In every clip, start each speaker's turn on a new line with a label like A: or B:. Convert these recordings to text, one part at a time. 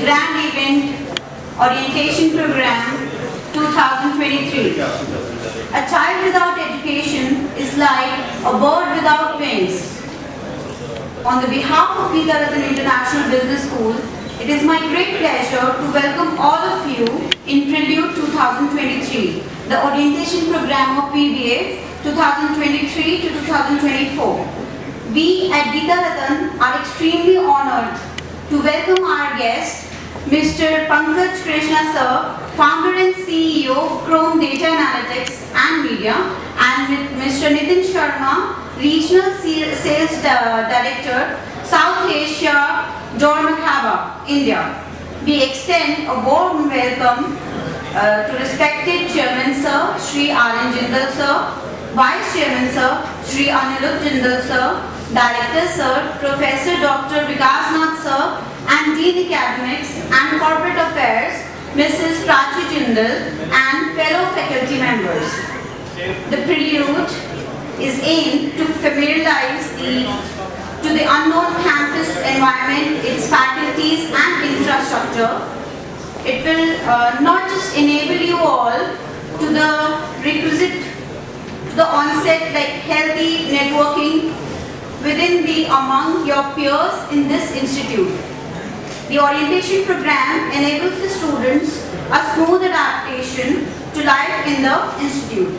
A: grand event Orientation Program 2023. A child without education is like a bird without wings. On the behalf of BBA International Business School, it is my great pleasure to welcome all of you in Prelude 2023, the orientation program of BBA 2023 to 2024. We at BBA are extremely honored to welcome our guest, Mr. Pankaj Krishna sir, founder and CEO of Chrome Data Analytics and Media, and Mr. Nitin Sharma, Regional Sales Director, South Asia, Dormakaba, India. We extend a warm welcome to respected Chairman Sir, Shri R.N. Jindal Sir, Vice Chairman Sir, Shri Anirudh Jindal Sir, Director Sir, Professor Dr. Vikasnath Sir, and Dean Academics and Corporate Affairs, Mrs. Prachi Jindal, and fellow faculty members. The Prelude is aimed to familiarize to the unknown campus environment, its faculties and infrastructure. It will not just enable you all to the requisite, to the onset like healthy networking among your peers in this institute. The orientation program enables the students a smooth adaptation to life in the institute.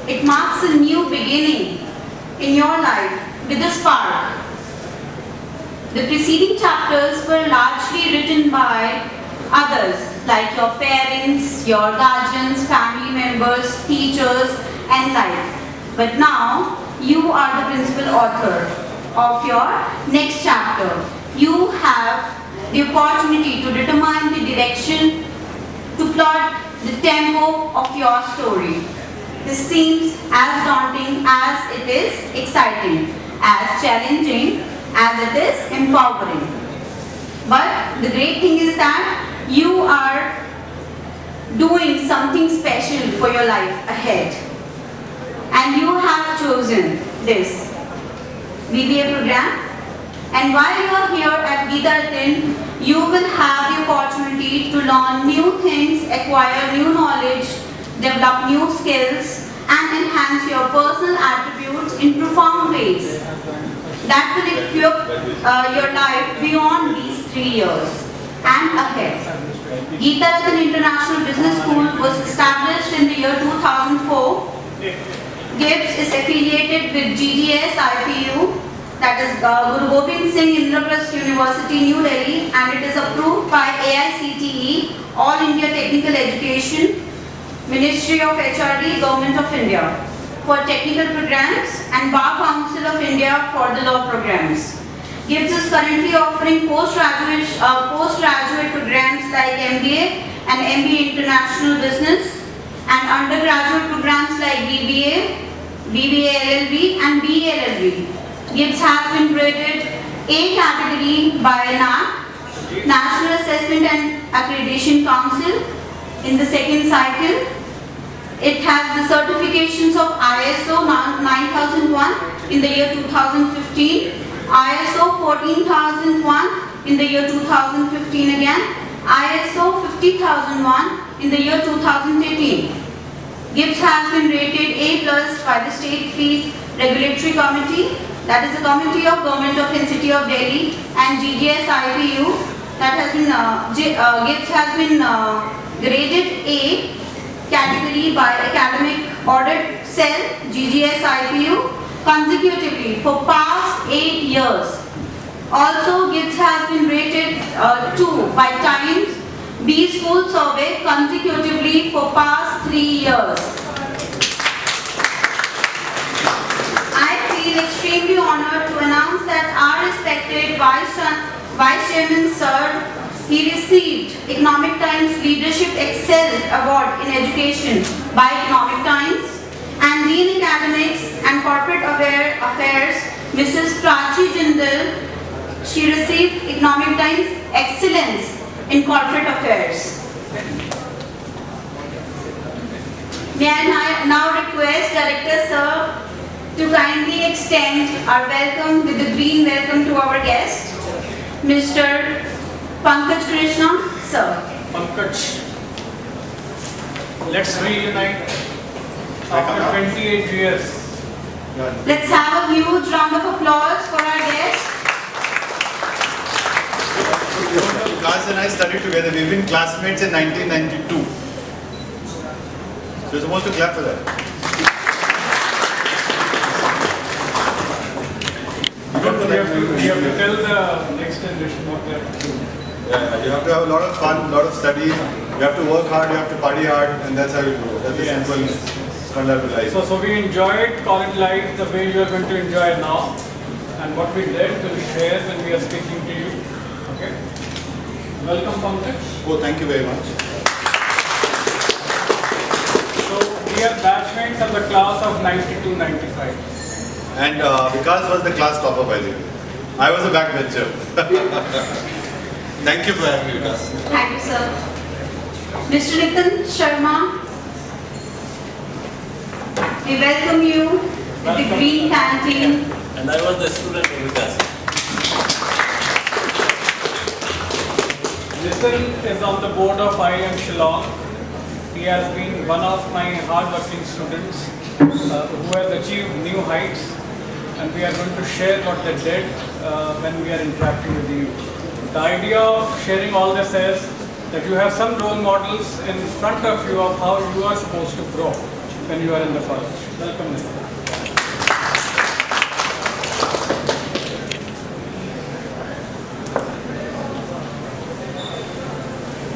A: It marks a new beginning in your life with a spark. The preceding chapters were largely written by others like your parents, your guardians, family members, teachers and like. But now you are the principal author of your next chapter. You have the opportunity to determine the direction, to plot the tempo of your story. This seems as daunting as it is exciting, as challenging as it is empowering. But the great thing is that you are doing something special for your life ahead. And you have chosen this BBA program. And while you are here at BBA, you will have the opportunity to learn new things, acquire new knowledge, develop new skills, and enhance your personal attributes in profound ways that will equip your life beyond these 3 years and ahead. BBA International Business School was established in the year 2004. GIBS is affiliated with GGS IPU, that is Guru Gobind Singh Indraprasth University, New Delhi, and it is approved by AICTE, All India Technical Education, Ministry of HRD, Government of India, for technical programs, and Bar Council of India for the law programs. GIBS is currently offering postgraduate programs like MBA and MBA International Business, and undergraduate programs like BBA, BBA LLB, and BA LLB. GIBS has been graded A category by NAAC, National Assessment and Accreditation Council, in the second cycle. It has the certifications of ISO 9001 in the year 2015, ISO 14001 in the year 2015 again, ISO 50001 in the year 2018. GIBS has been rated A+ by the State Fees Regulatory Committee, that is the Committee of Government of City of Delhi, and GGS IPU, that has been GIBS has been graded A category by Academic Audit Cell, GGS IPU, consecutively for past 8 years. Also, GIBS has been rated 2 by Times B School Survey consecutively for past 3 years. I feel extremely honored to announce that our respected Vice Chairman Sir, he received Economic Times Leadership Excel Award in Education by Economic Times, and Dean Academics and Corporate Affairs, Mrs. Prachi Jindal, she received Economic Times Excellence in Corporate Affairs. May I now request Director Sir to kindly extend our welcome with a green welcome to our guest, Mr. Pankaj Krishna, sir.
B: Pankaj, let's reunite after 28 years.
A: Let's have a huge round of applause for our guest.
C: Vikas and I studied together. We've been classmates in 1992. So you're supposed to clap for that.
B: We have to tell the next generation what they have to do.
C: Yeah, you have to have a lot of fun, a lot of study. You have to work hard, you have to party hard, and that's how you do it. That's the simple fundamental life.
B: So we enjoyed college life the way you are going to enjoy it now. And what we did, we'll share when we are speaking to you. Okay? Welcome, Pankaj.
C: Oh, thank you very much.
B: So we are batchmates of the class of 92-95.
C: And Vikas was the class topper, by the way. I was a backbencher. Thank you for having me, Vikas.
A: Thank you, sir. Mr. Nitin Sharma, we welcome you to the Green Canteen.
D: And I was the student in Vikas.
B: Nitin is on the board of IIM Shillong. He has been one of my hard-working students who has achieved new heights, and we are going to share what they did when we are interacting with you. The idea of sharing all this is that you have some role models in front of you of how you are supposed to grow when you are in the college. Welcome, Nitin.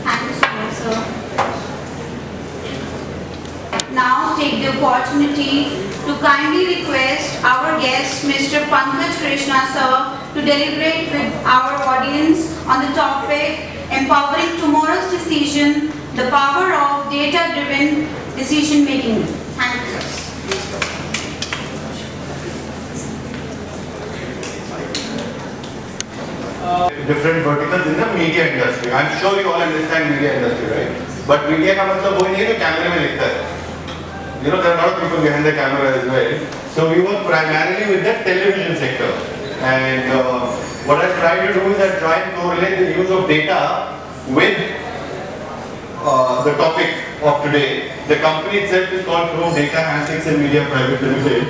A: Thank you so much, sir. Now take the opportunity to kindly request our guest, Mr. Pankaj Krishna, sir, to deliberate with our audience on the topic Empowering Tomorrow's Decision, the Power of Data-Driven Decision Making. Thank you, sir.
C: Different verticals in the media industry. I'm sure you all understand media industry, right? But media का मतलब वो नहीं है जो कैमरे में लिखता है. You know, there are a lot of people behind the camera as well. So we work primarily with the television sector. And what I try to do is I try and correlate the use of data with the topic of today. The company itself is called Pro Data Analytics and Media Private Limited.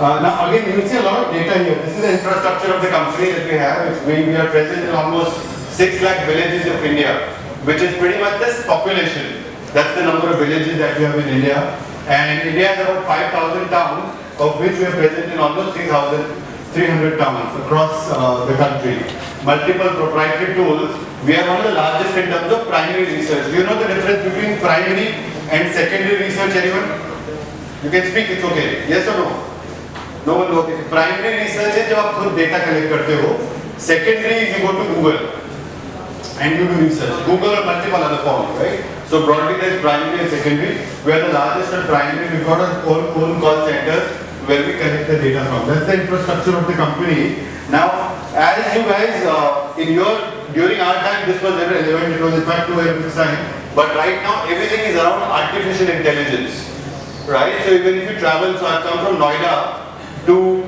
C: Now again, you will see a lot of data here. This is the infrastructure of the company that we have. We are present in almost 6 lakh villages of India, which is pretty much this population. That's the number of villages that we have in India. And India has about 5,000 towns, of which we are present in almost 3,300 towns across the country. Multiple proprietary tools. We are one of the largest in terms of primary research. Do you know the difference between primary and secondary research, anyone? You can speak, it's okay. Yes or no? No one knows. Primary research is जब आप खुद data collect करते हो. Secondary is you go to Google and you do research. Google or multiple other forms, right? So broadly there is primary and secondary. We are the largest at primary. We've got our own call centers where we collect the data from. That's the infrastructure of the company. Now, as you guys, during our time, this was never relevant. It was in fact too early time. But right now, everything is around artificial intelligence, right? So even if you travel, so I've come from Noida to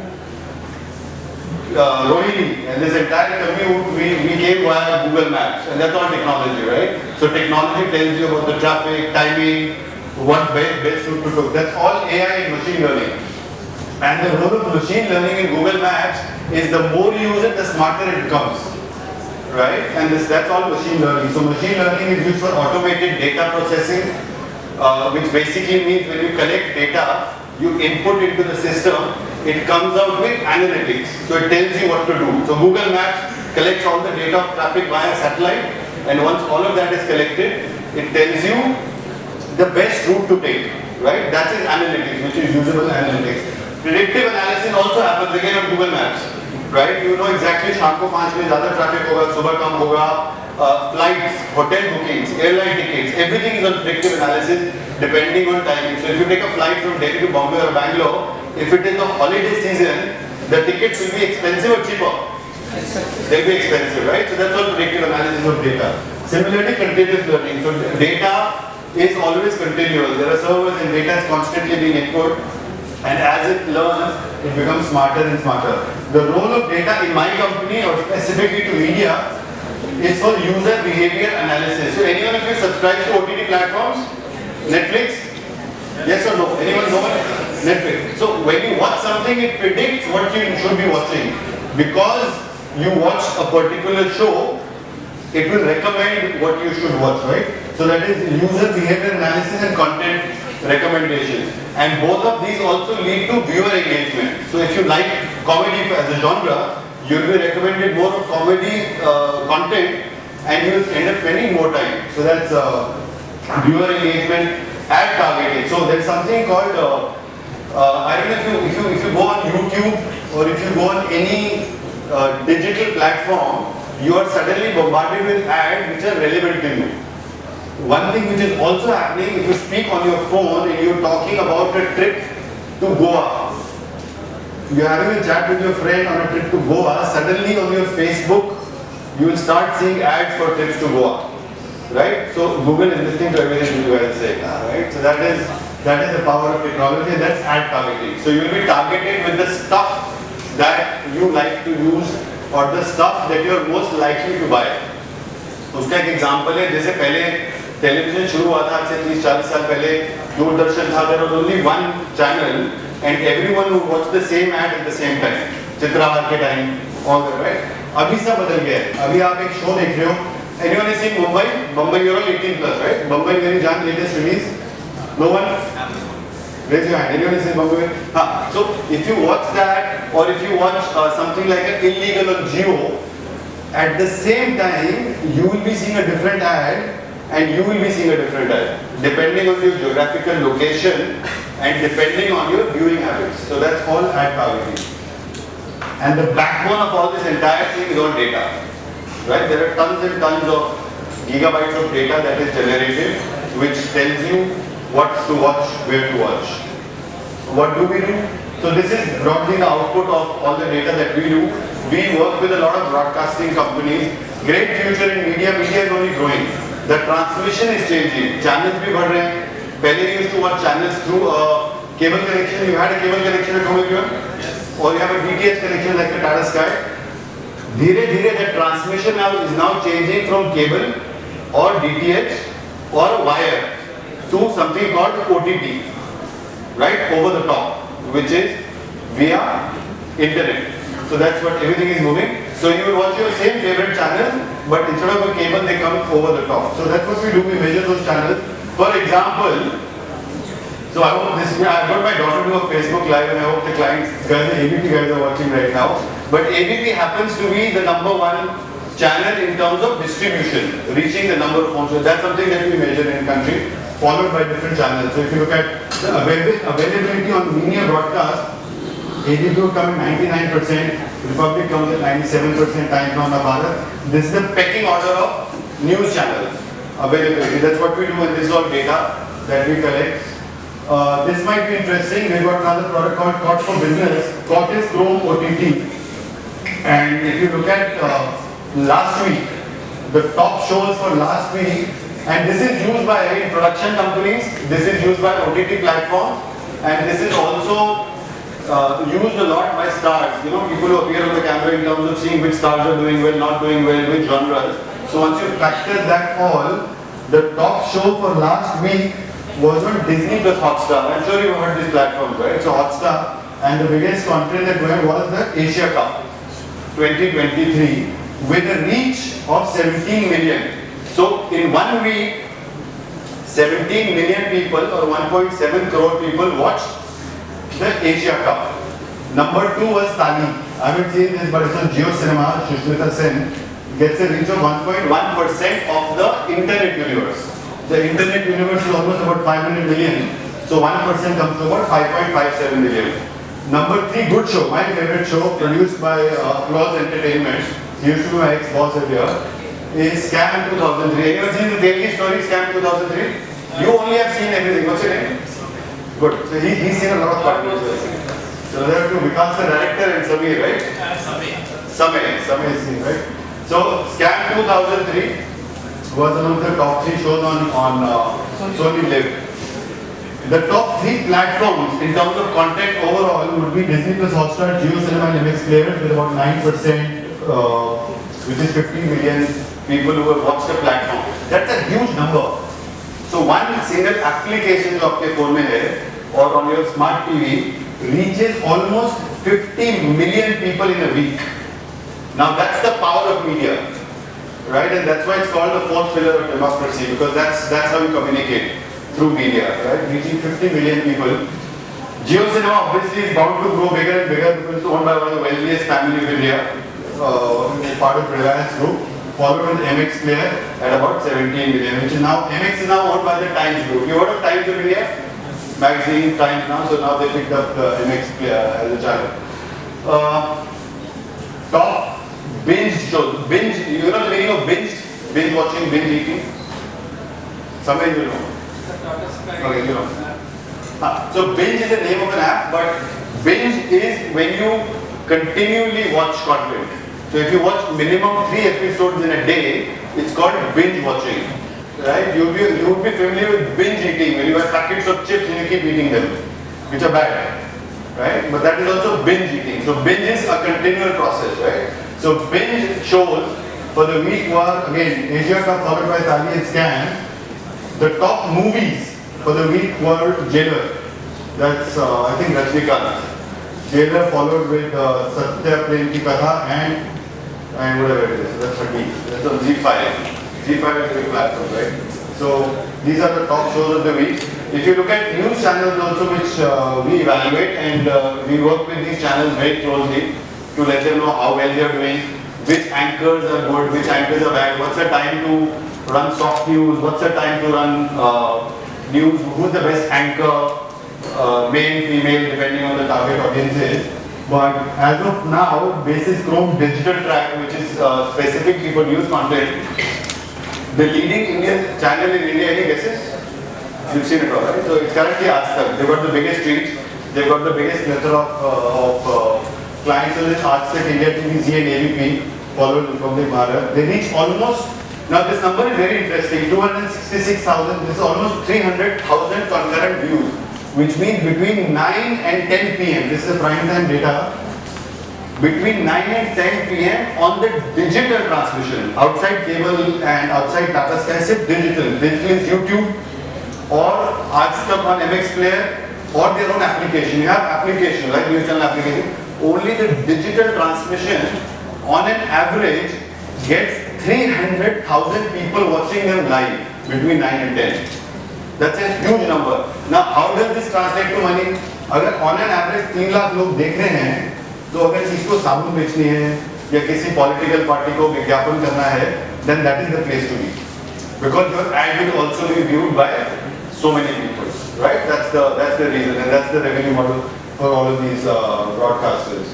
C: Rohini, and this entire commute we came via Google Maps, and that's all technology, right? So technology tells you about the traffic, timing, what best route to take. That's all AI and machine learning. And the role of machine learning in Google Maps is the more you use it, the smarter it becomes, right? And that's all machine learning. So machine learning is used for automated data processing, which basically means when you collect data, you input into the system, it comes out with analytics. So it tells you what to do. So Google Maps collects all the data of traffic via satellite, and once all of that is collected, it tells you the best route to take, right? That is analytics, which is usable analytics. Predictive analysis also happens again on Google Maps, right? You know exactly शाम को 5 बजे ज़्यादा traffic होगा, सुबह कम होगा, flights, hotel bookings, airline tickets, everything is on predictive analysis depending on timing. So if you take a flight from Delhi to Bombay or Bangalore, if it is the holiday season, the tickets will be expensive or cheaper? They'll be expensive, right? So that's all predictive analysis of data. Similarly, continuous learning. So data is always continuous. There are servers and data is constantly being input. And as it learns, it becomes smarter and smarter. The role of data in my company, or specifically to media, is for user behavior analysis. So anyone of you subscribes to OTT platforms? Netflix? Yes or no? Anyone know? Netflix. So when you watch something, it predicts what you should be watching. Because you watched a particular show, it will recommend what you should watch, right? So that is user behavior analysis and content recommendations. And both of these also lead to viewer engagement. So if you like comedy as a genre, you will be recommended more of comedy content and you will end up spending more time. So that's viewer engagement, ad targeting. So there's something called, I don't know if you go on YouTube or if you go on any digital platform, you are suddenly bombarded with ads which are relevant to you. One thing which is also happening, if you speak on your phone and you're talking about a trip to Goa, you're having a chat with your friend on a trip to Goa, suddenly on your Facebook, you will start seeing ads for trips to Goa. Right? So Google is listening to everything you guys say. Right? So that is the power of technology, and that's ad targeting. So you will be targeted with the stuff that you like to use or the stuff that you are most likely to buy. उसका एक example है, जैसे पहले television शुरू हुआ था आज से 30-40 साल पहले, दूरदर्शन था, there was only one channel and everyone would watch the same ad at the same time, Chitrahaar के टाइम, all that, right? अभी सब बदल गया है. अभी आप एक शो देख रहे हो. Anyone has seen Mumbai? Mumbai, you're all 18 plus, right? Mumbai मेरी जान latest release. No one? Raise your hand. Anyone has seen Mumbai? हाँ. So if you watch that or if you watch something like an illegal on Jio, at the same time you will be seeing a different ad and you will be seeing a different ad depending on your geographical location and depending on your viewing habits. So that's all ad targeting. And the backbone of all this entire thing is all data. Right? There are tons and tons of gigabytes of data that is generated which tells you what to watch, where to watch. What do we do? So this is broadly the output of all the data that we do. We work with a lot of broadcasting companies. Great future in media. Media is only growing. The transmission is changing. Channels bhi बढ़ रहे हैं. पहले you used to watch channels through a cable connection. You had a cable connection at home, everyone? Yes. Or you have a DTH connection like the Tata Sky. धीरे-धीरे the transmission is now changing from cable or DTH or wire to something called OTT, right? Over the top, which is via internet. So that's what everything is moving. So you will watch your same favorite channel, but instead of a cable, they come over the top. So that's what we do. We measure those channels. For example, so I hope this. I've got my daughter to a Facebook Live, and I hope the clients, guys, the ABP guys are watching right now. But ABP happens to be the #1 channel in terms of distribution, reaching the number of homes. So that's something that we measure in country, followed by different channels. So if you look at the availability on linear broadcast, ABP will come at 99%, Republic comes at 97%, Times Now, Bharat. This is the pecking order of news channels availability. That's what we do, and this is all data that we collect. This might be interesting. We've got another product called Caught for Business. Caught is Chrome OTT. And if you look at last week, the top shows for last week, and this is used by production companies, this is used by OTT platforms, and this is also used a lot by stars. You know, people who appear on the camera in terms of seeing which stars are doing well, not doing well, which genres. So once you factor that all, the top show for last week was on Disney plus Hotstar. I'm sure you've heard these platforms, right? So Hotstar, and the biggest content that went was the Asia Cup 2023 with a reach of 17 million. So in 1 week, 17 million people or 1.7 crore people watched the Asia Cup. Number 2 was Tali. I haven't seen this, but it's on Jio Cinema. Shushmita Sen gets a reach of 1.1% of the internet universe. The internet universe is almost about 500 million. So 1% comes to about 5.57 million. Number 3, Good Show, my favorite show, produced by Applause Entertainment. He used to be my ex-boss earlier. Is Scam 2003. Anyone seen the Delhi story, Scam 2003? You only have seen everything. What's your name? Good. So he's seen a lot of cartoons. So there are two, Vikas the director and Samir, right? Samir is seen, right? So Scam 2003 was one of the top 3 shows on Sony Live. The top 3 platforms in terms of content overall would be Disney plus Hotstar, Jio Cinema and MX Players with about 9%, which is 50 million people who have watched the platform. That's a huge number. So one single application जो आपके phone में है or on your smart TV reaches almost 50 million people in a week. Now that's the power of media, right? And that's why it's called the fourth pillar of democracy, because that's how you communicate, through media, right? Reaching 50 million people. Jio Cinema obviously is bound to grow bigger and bigger because it's owned by one of the wealthiest family of India, part of Reliance Group, followed with MX Player at about 17 million, which is now, MX is now owned by the Times Group. You heard of Times of India? Magazine, Times now, so now they picked up the MX Player as a channel. Top binge shows. Binge, you know the meaning of binge? Binge watching, binge eating? Somewhere you know. Okay, you know. So binge is the name of an app, but binge is when you continually watch content. So if you watch minimum 3 episodes in a day, it's called binge watching, right? You would be familiar with binge eating, when you have packets of chips and you keep eating them, which are bad, right? But that is also binge eating. So binge is a continual process, right? So binge shows for the week were, again, Asia Cup followed by Tali and Scan. The top movies for the week were Jailer. That's, I think, Rajnikant. Jailer followed with Satya Prem Ki Katha and whatever it is. That's 30. That's on Z5. Z5 is a big platform, right? So these are the top shows of the week. If you look at news channels also, which we evaluate, and we work with these channels very closely to let them know how well they are doing, which anchors are good, which anchors are bad, what's the time to run soft news, what's the time to run news, who's the best anchor, male, female, depending on the target audiences. But as of now, basis Chrome Digital Track, which is specifically for news content, the leading Indian channel in India, any guesses? You've seen it all, right? So it's currently Aaj Tak. They've got the biggest reach, they've got the biggest plethora of clients on this Aaj Tak, India TV, Z and ABP, followed from the Bharat. They reach almost, now this number is very interesting, 266,000, this is almost 300,000 concurrent views, which means between 9 and 10 p.m., this is prime time data, between 9 and 10 p.m. on the digital transmission, outside cable and outside Tata Sky, say digital. Digital is YouTube or Aaj Tak on MX Player or their own application. You have application, like news channel application. Only the digital transmission on an average gets 300,000 people watching them live between 9 and 10. That's a huge number. Now, how does this translate to money? अगर on an average 3 lakh लोग देख रहे हैं, तो अगर किसी को साबुन बेचनी है या किसी पॉलिटिकल पार्टी को विज्ञापन करना है, then that is the place to be, because your ad will also be viewed by so many people, right? That's the reason, and that's the revenue model for all of these broadcasters.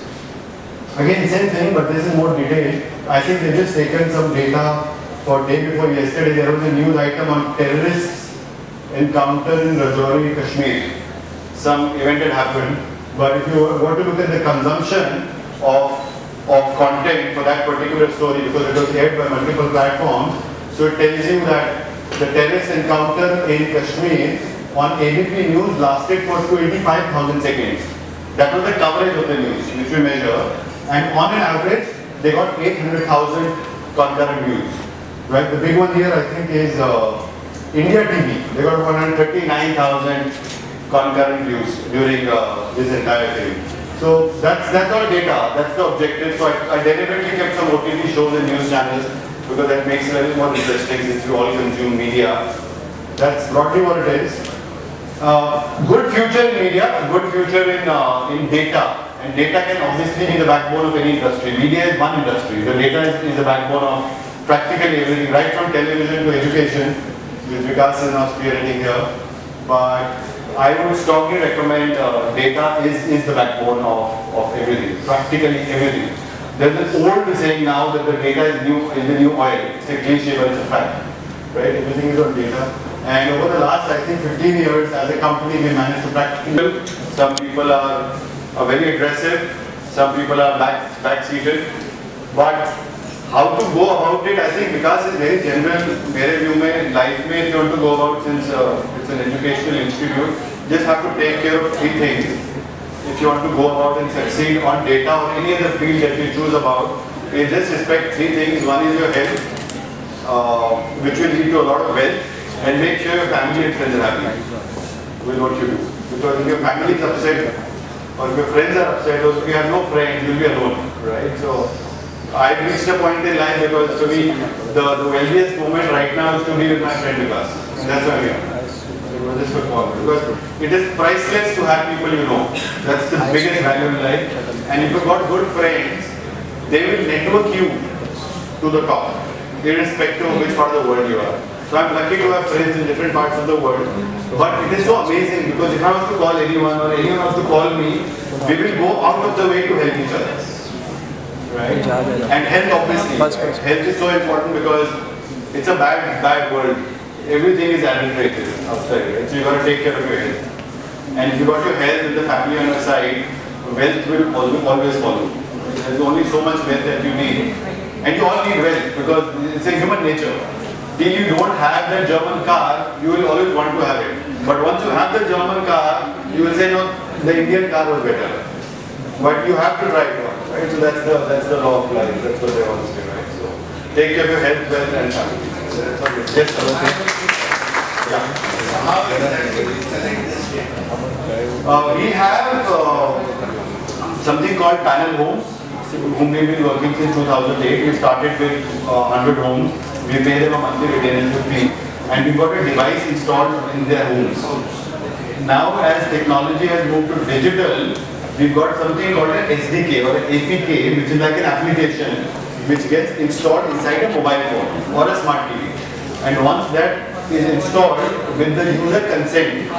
C: Again, same thing, but this is more detailed. I think they've just taken some data for day before yesterday. There was a news item on terrorists encounter in Rajouri, Kashmir. Some event had happened, but if you were to look at the consumption of content for that particular story, because it was aired by multiple platforms, so it tells you that the terrorist encounter in Kashmir on ABP News lasted for 285,000 seconds. That was the coverage of the news, which we measure, and on an average, they got 800,000 concurrent views. Right? The big one here, I think, is India TV. They got 139,000 concurrent views during this entire thing. So that's all data. That's the objective. So I deliberately kept some OTT shows and news channels because that makes it a little more interesting since you all consume media. That's broadly what it is. Good future in media, good future in data. And data can obviously be the backbone of any industry. Media is one industry. The data is the backbone of practically everything, right from television to education, which Vikas is now spearheading here. But I would strongly recommend data is the backbone of everything, practically everything. There's an old saying now that the data is the new oil. It's a cliche, but it's a fact. Right? Everything is on data. And over the last, I think, 15 years, as a company, we managed to practically. Some people are very aggressive. Some people are back-seated. But how to go about it, I think Vikas is very general. मेरे view में life में if you want to go about, since it's an educational institute, just have to take care of 3 things. If you want to go about and succeed on data or any other field that you choose about, just respect 3 things. One is your health, which will lead to a lot of wealth, and make sure your family and friends are happy with what you do. Because if your family is upset, or if your friends are upset, or if you have no friends, you'll be alone, right? So I've reached a point in life because to me, the wealthiest moment right now is to be with my friend Vikas. And that's why I'm here. Just for call. Because it is priceless to have people you know. That's the biggest value in life. And if you've got good friends, they will network you to the top, irrespective of which part of the world you are. So I'm lucky to have friends in different parts of the world. But it is so amazing because if I was to call anyone or anyone was to call me, we will go out of the way to help each other. Right? And health obviously. Health is so important because it's a bad world. Everything is adulterated outside, right? So you got to take care of your health. And if you got your health and the family on your side, wealth will always follow. There's only so much wealth that you need. And you all need wealth because it's a human nature. Till you don't have that German car, you will always want to have it. But once you have the German car, you will say, no, the Indian car was better. But you have to drive one, right? So that's the law of life. That's what they always say, right? So take care of your health, wealth, and family. That's what it is. Yes, sir. Yeah.
E: How exactly do you select this data?
C: We have something called panel homes, whom we've been working since 2008. We started with 100 homes. We pay them a monthly retainage fee, and we've got a device installed in their homes. Now, as technology has moved to digital, we've got something called an SDK or an APK, which is like an application which gets installed inside a mobile phone or a smart TV. And once that is installed with the user consent,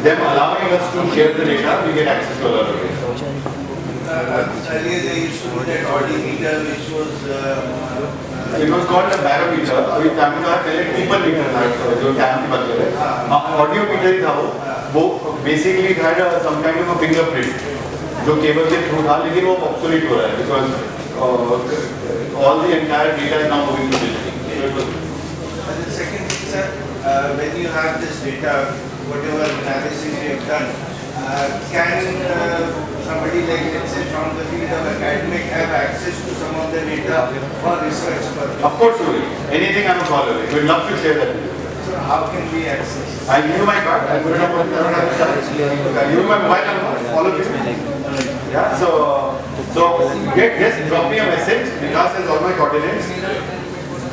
C: them allowing us to share the data, we get access to a lot of data.
E: Earlier they used to do that odometer, which was
C: it was called a barometer. अभी time का पहले people meter था जो time की बात कर रहे हैं. Audio meter ही था वो basically it had some kind of a fingerprint जो केबल के थ्रू था, लेकिन वो obsolete हो रहा है because all the entire data is now moving to digital.
E: the second thing, sir, when you have this data, whatever analysis you have done, can somebody like, let's say, from the field of academic have access to some of the data for research purpose?
C: Of course we will. Anything I'm a follower. We'd love to share that with you.
E: So how can we access?
C: I'll give you my card. I'll put it up on the card. I'll give you my mobile number, all of you. Yeah, so just drop me a message. Vikas has all my coordinates.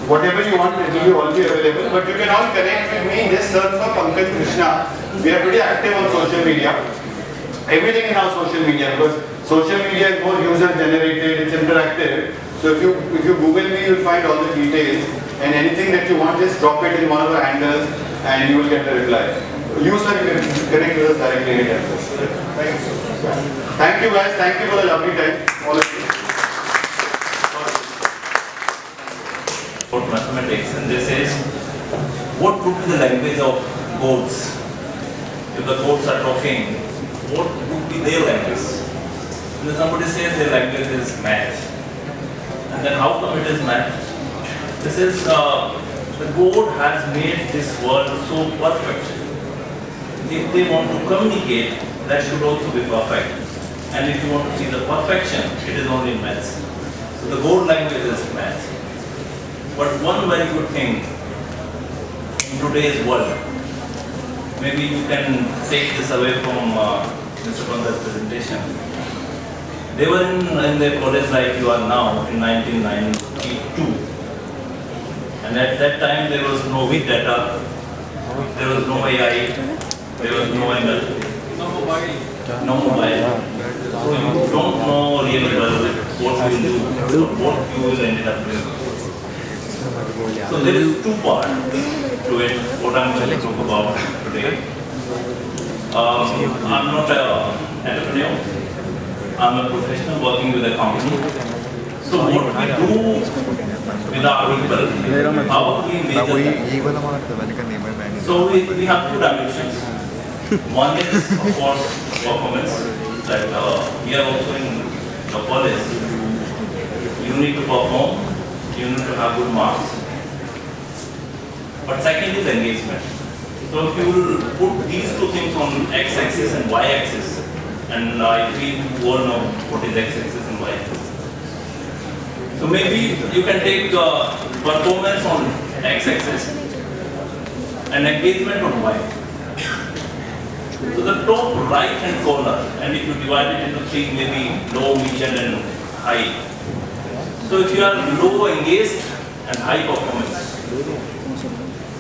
C: Whatever you want, it will be already available. But you can all connect with me. Just search for Pankaj Krishna. We are pretty active on social media. Everything is now social media because social media is more user generated, it's interactive. So if you Google me, you'll find all the details, and anything that you want, just drop it in one of the handles and you will get the reply. You sir, you can connect with us directly anytime. Thank you. Thank you guys, thank you for the lovely time, all of you.
D: About mathematics, and this is what would be the language of codes? If the codes are talking, what would be their language? And then somebody says their language is math. And then how come it is math? This is, the God has made this world so perfect. If they want to communicate, that should also be perfect. And if you want to see the perfection, it is only in maths. So the God language is math. But one very good thing in today's world, maybe you can take this away from Mr. Pankaj's presentation. They were in their college like you are now in 1992. And at that time there was no big data, there was no AI, there was no ML, no mobile. So you don't know really well what you will do or what you will end up doing. So there is two parts to it, what I'm going to talk about today. I'm not an entrepreneur, I'm a professional working with a company. So what we do with our people, how we measure them. So we have two dimensions. One is of course performance, that we are also in the college. You need to perform, you need to have good marks. But second is engagement. So if you will put these two things on x-axis and y-axis, and I feel you all know what is x-axis and y-axis. So maybe you can take performance on x-axis and engagement on y. So the top right hand corner, and if you divide it into three, maybe low, medium and high. So if you are low engaged and high performance,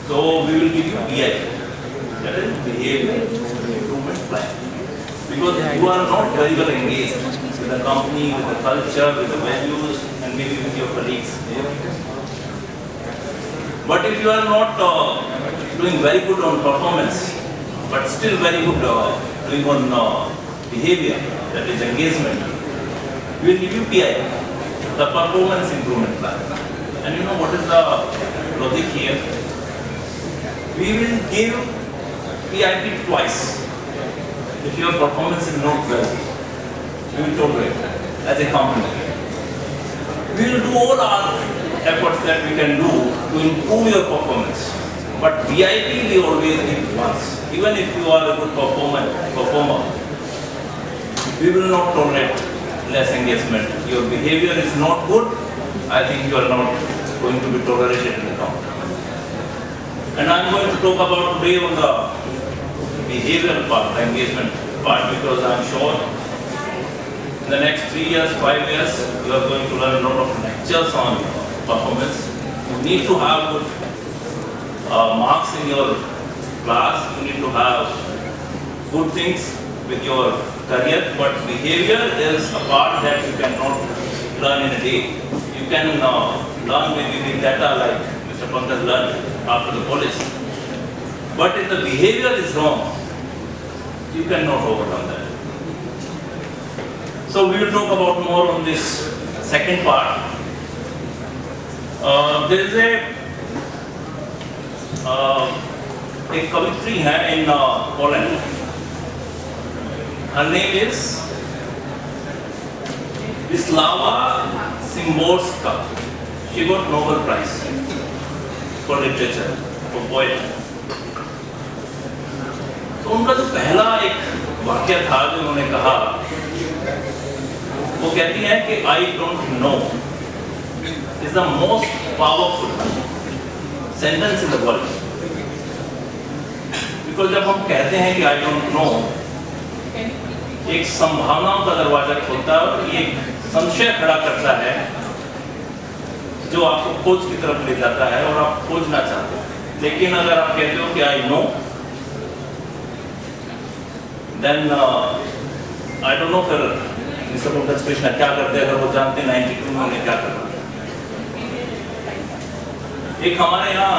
D: so we will give you BI, that is behavior improvement plan. Because you are not very well engaged with the company, with the culture, with the values, and maybe with your colleagues. But if you are not doing very good on performance, but still very good doing on behavior, that is engagement, we will give you PI, the performance improvement plan. And you know what is the logic here? We will give PIP twice. If your performance is not well, we will tolerate as a company. We will do all our efforts that we can do to improve your performance. But VIP we always give once. Even if you are a good performer, we will not tolerate less engagement. Your behavior is not good, I think you are not going to be tolerated in the company. And I am going to talk about today on the behavioral part, the engagement part, because I am sure in the next 3 years, 5 years, you are going to learn a lot of lectures on performance. You need to have good marks in your class, you need to have good things with your career, but behavior is a part that you cannot learn in a day. You can learn maybe big data like Mr. Pankaj learned after the college. But if the behavior is wrong, you cannot overcome that. So we will talk about more on this second part. There is a Kavitri in Poland. Her name is Wisława Szymborska. She got Nobel Prize for literature, for poetry. तो उनका जो पहला एक वाक्य था जो उन्होंने कहा, वो कहती है कि I don't know is the most powerful sentence in the world. Because जब हम कहते हैं कि I don't know, एक संभावनाओं का दरवाजा खोलता है और एक संशय खड़ा करता है जो आपको खोज की तरफ ले जाता है और आप खोजना चाहते हैं. लेकिन अगर आप कहते हो कि I know, then I don't know फिर मिस्टर पंकज कृष्णा क्या करते हैं अगर वो जानते हैं 92 में उन्हें क्या करना. एक हमारे यहाँ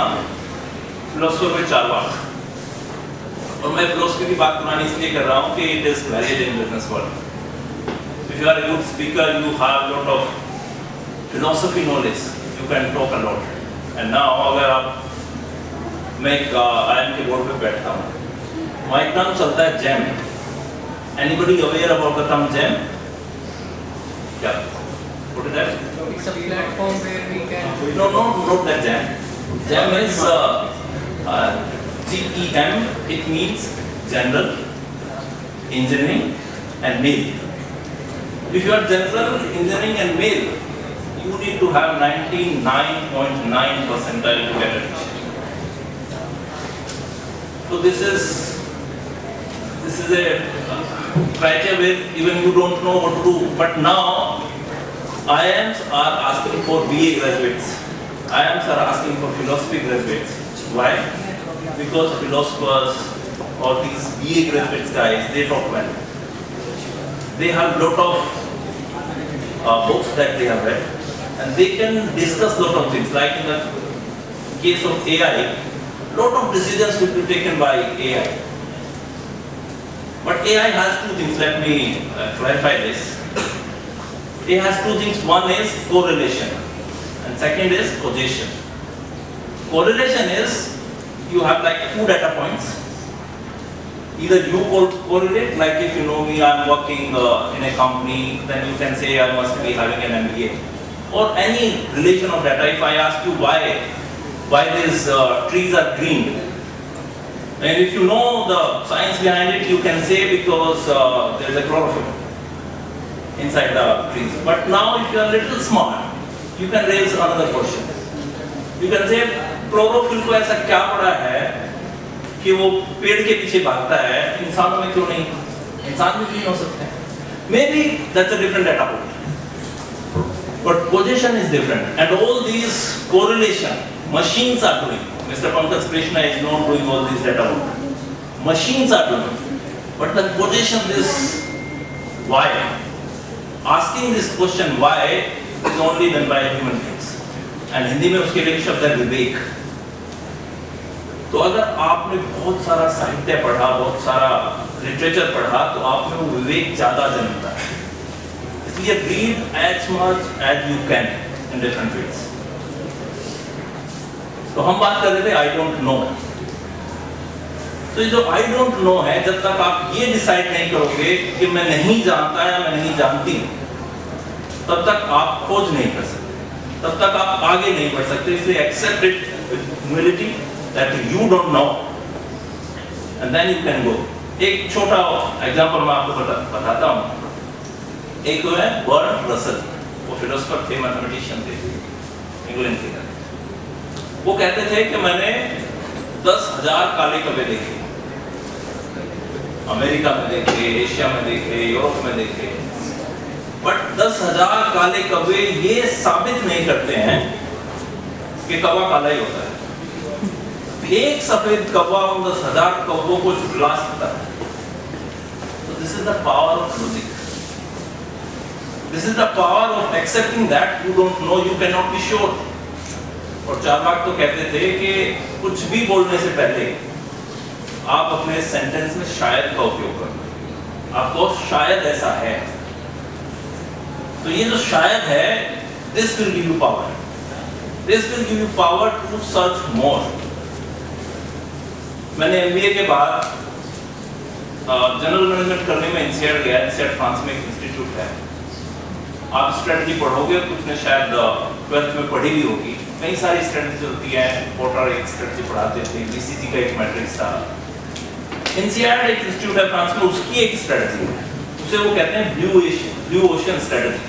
D: फिलोसफर में चारवाक, और मैं फिलोसफी की बात पुरानी इसलिए कर रहा हूँ कि it is valid in business world. If you are a good speaker, you have lot of philosophy knowledge, you can talk a lot. And now अगर आप, मैं एक आयन के बोर्ड पे बैठता हूँ, वहाँ एक टर्म चलता है jam. Anybody aware about the term jam? क्या? What is that?
B: It's a platform where we can.
D: No, not that jam. Jam is GEM. It means general, engineering, and male. If you are general, engineering, and male, you need to have 99.9 percentile to get it. So this is a criteria where even you don't know what to do. But now IIMs are asking for BA graduates. IIMs are asking for philosophy graduates. Why? Because philosophers or these BA graduates guys, they talk well. They have lot of books that they have read, and they can discuss lot of things. Like in the case of AI, lot of decisions will be taken by AI. But AI has two things. Let me clarify this. It has two things. One is correlation, and second is causation. Correlation is you have like two data points. Either you correlate, like if you know me, I am working in a company, then you can say I must be having an MBA. Or any relation of data. If I ask you why these trees are green, and if you know the science behind it, you can say because there is a chlorophyll inside the trees. But now if you are a little smart, you can raise another question. You can say chlorophyll को ऐसा क्या पड़ा है कि वो पेड़ के पीछे भागता है, इंसानों में क्यों नहीं? इंसान भी हो सकते हैं. Maybe that's a different data point. But position is different, and all these correlation machines are doing. Mr. Pankaj Krishna is not doing all these data point. Machines are doing. But the position is why. Asking this question why is only done by human beings. And Hindi में उसके लिए शब्द है विवेक. तो अगर आपने बहुत सारा साहित्य पढ़ा, बहुत सारा लिटरेचर पढ़ा, तो आप में वो विवेक ज्यादा जन्मता है. इसलिए read as much as you can in different fields. तो हम बात कर रहे थे I don't know. तो ये जो I don't know है, जब तक आप ये डिसाइड नहीं करोगे कि मैं नहीं जानता या मैं नहीं जानती, तब तक आप खोज नहीं कर सकते, तब तक आप आगे नहीं बढ़ सकते. इसलिए accept it with humility that you don't know and then you can go. एक छोटा एग्जांपल मैं आपको बताता हूँ. एक है बर्ट रसल, वो फिलोसोफर थे, मैथमेटिशियन थे, इंग्लैंड के. वो कहते थे कि मैंने 10,000 काले कौवे देखे, अमेरिका में देखे, एशिया में देखे, यूरोप में देखे, बट 10,000 काले कौवे ये साबित नहीं करते हैं कि कौवा काला ही होता है. एक सफेद कौवा उन 10,000 कौवों को झुठला सकता है. So this is the power of logic. This is the power of accepting that you don't know, you cannot be sure. और चार्वाक तो कहते थे कि कुछ भी बोलने से पहले आप अपने सेंटेंस में शायद का उपयोग करो. आपको शायद ऐसा है. तो ये जो शायद है, this will give you power. This will give you power to search more. मैंने MBA के बाद जनरल मैनेजमेंट करने में इंसियर गया. इंसियर फ्रांस में एक इंस्टीट्यूट है. आप स्ट्रेटजी पढ़ोगे, कुछ ने शायद 12th में पढ़ी भी होगी. कई सारी स्ट्रेटजी होती है. पोर्टर एक स्ट्रेटजी पढ़ाते थे, BCG का एक मैट्रिक्स था. इंसियर एक इंस्टीट्यूट है फ्रांस में, उसकी एक स्ट्रेटजी है, उसे वो कहते हैं ब्लू ओशन स्ट्रेटजी.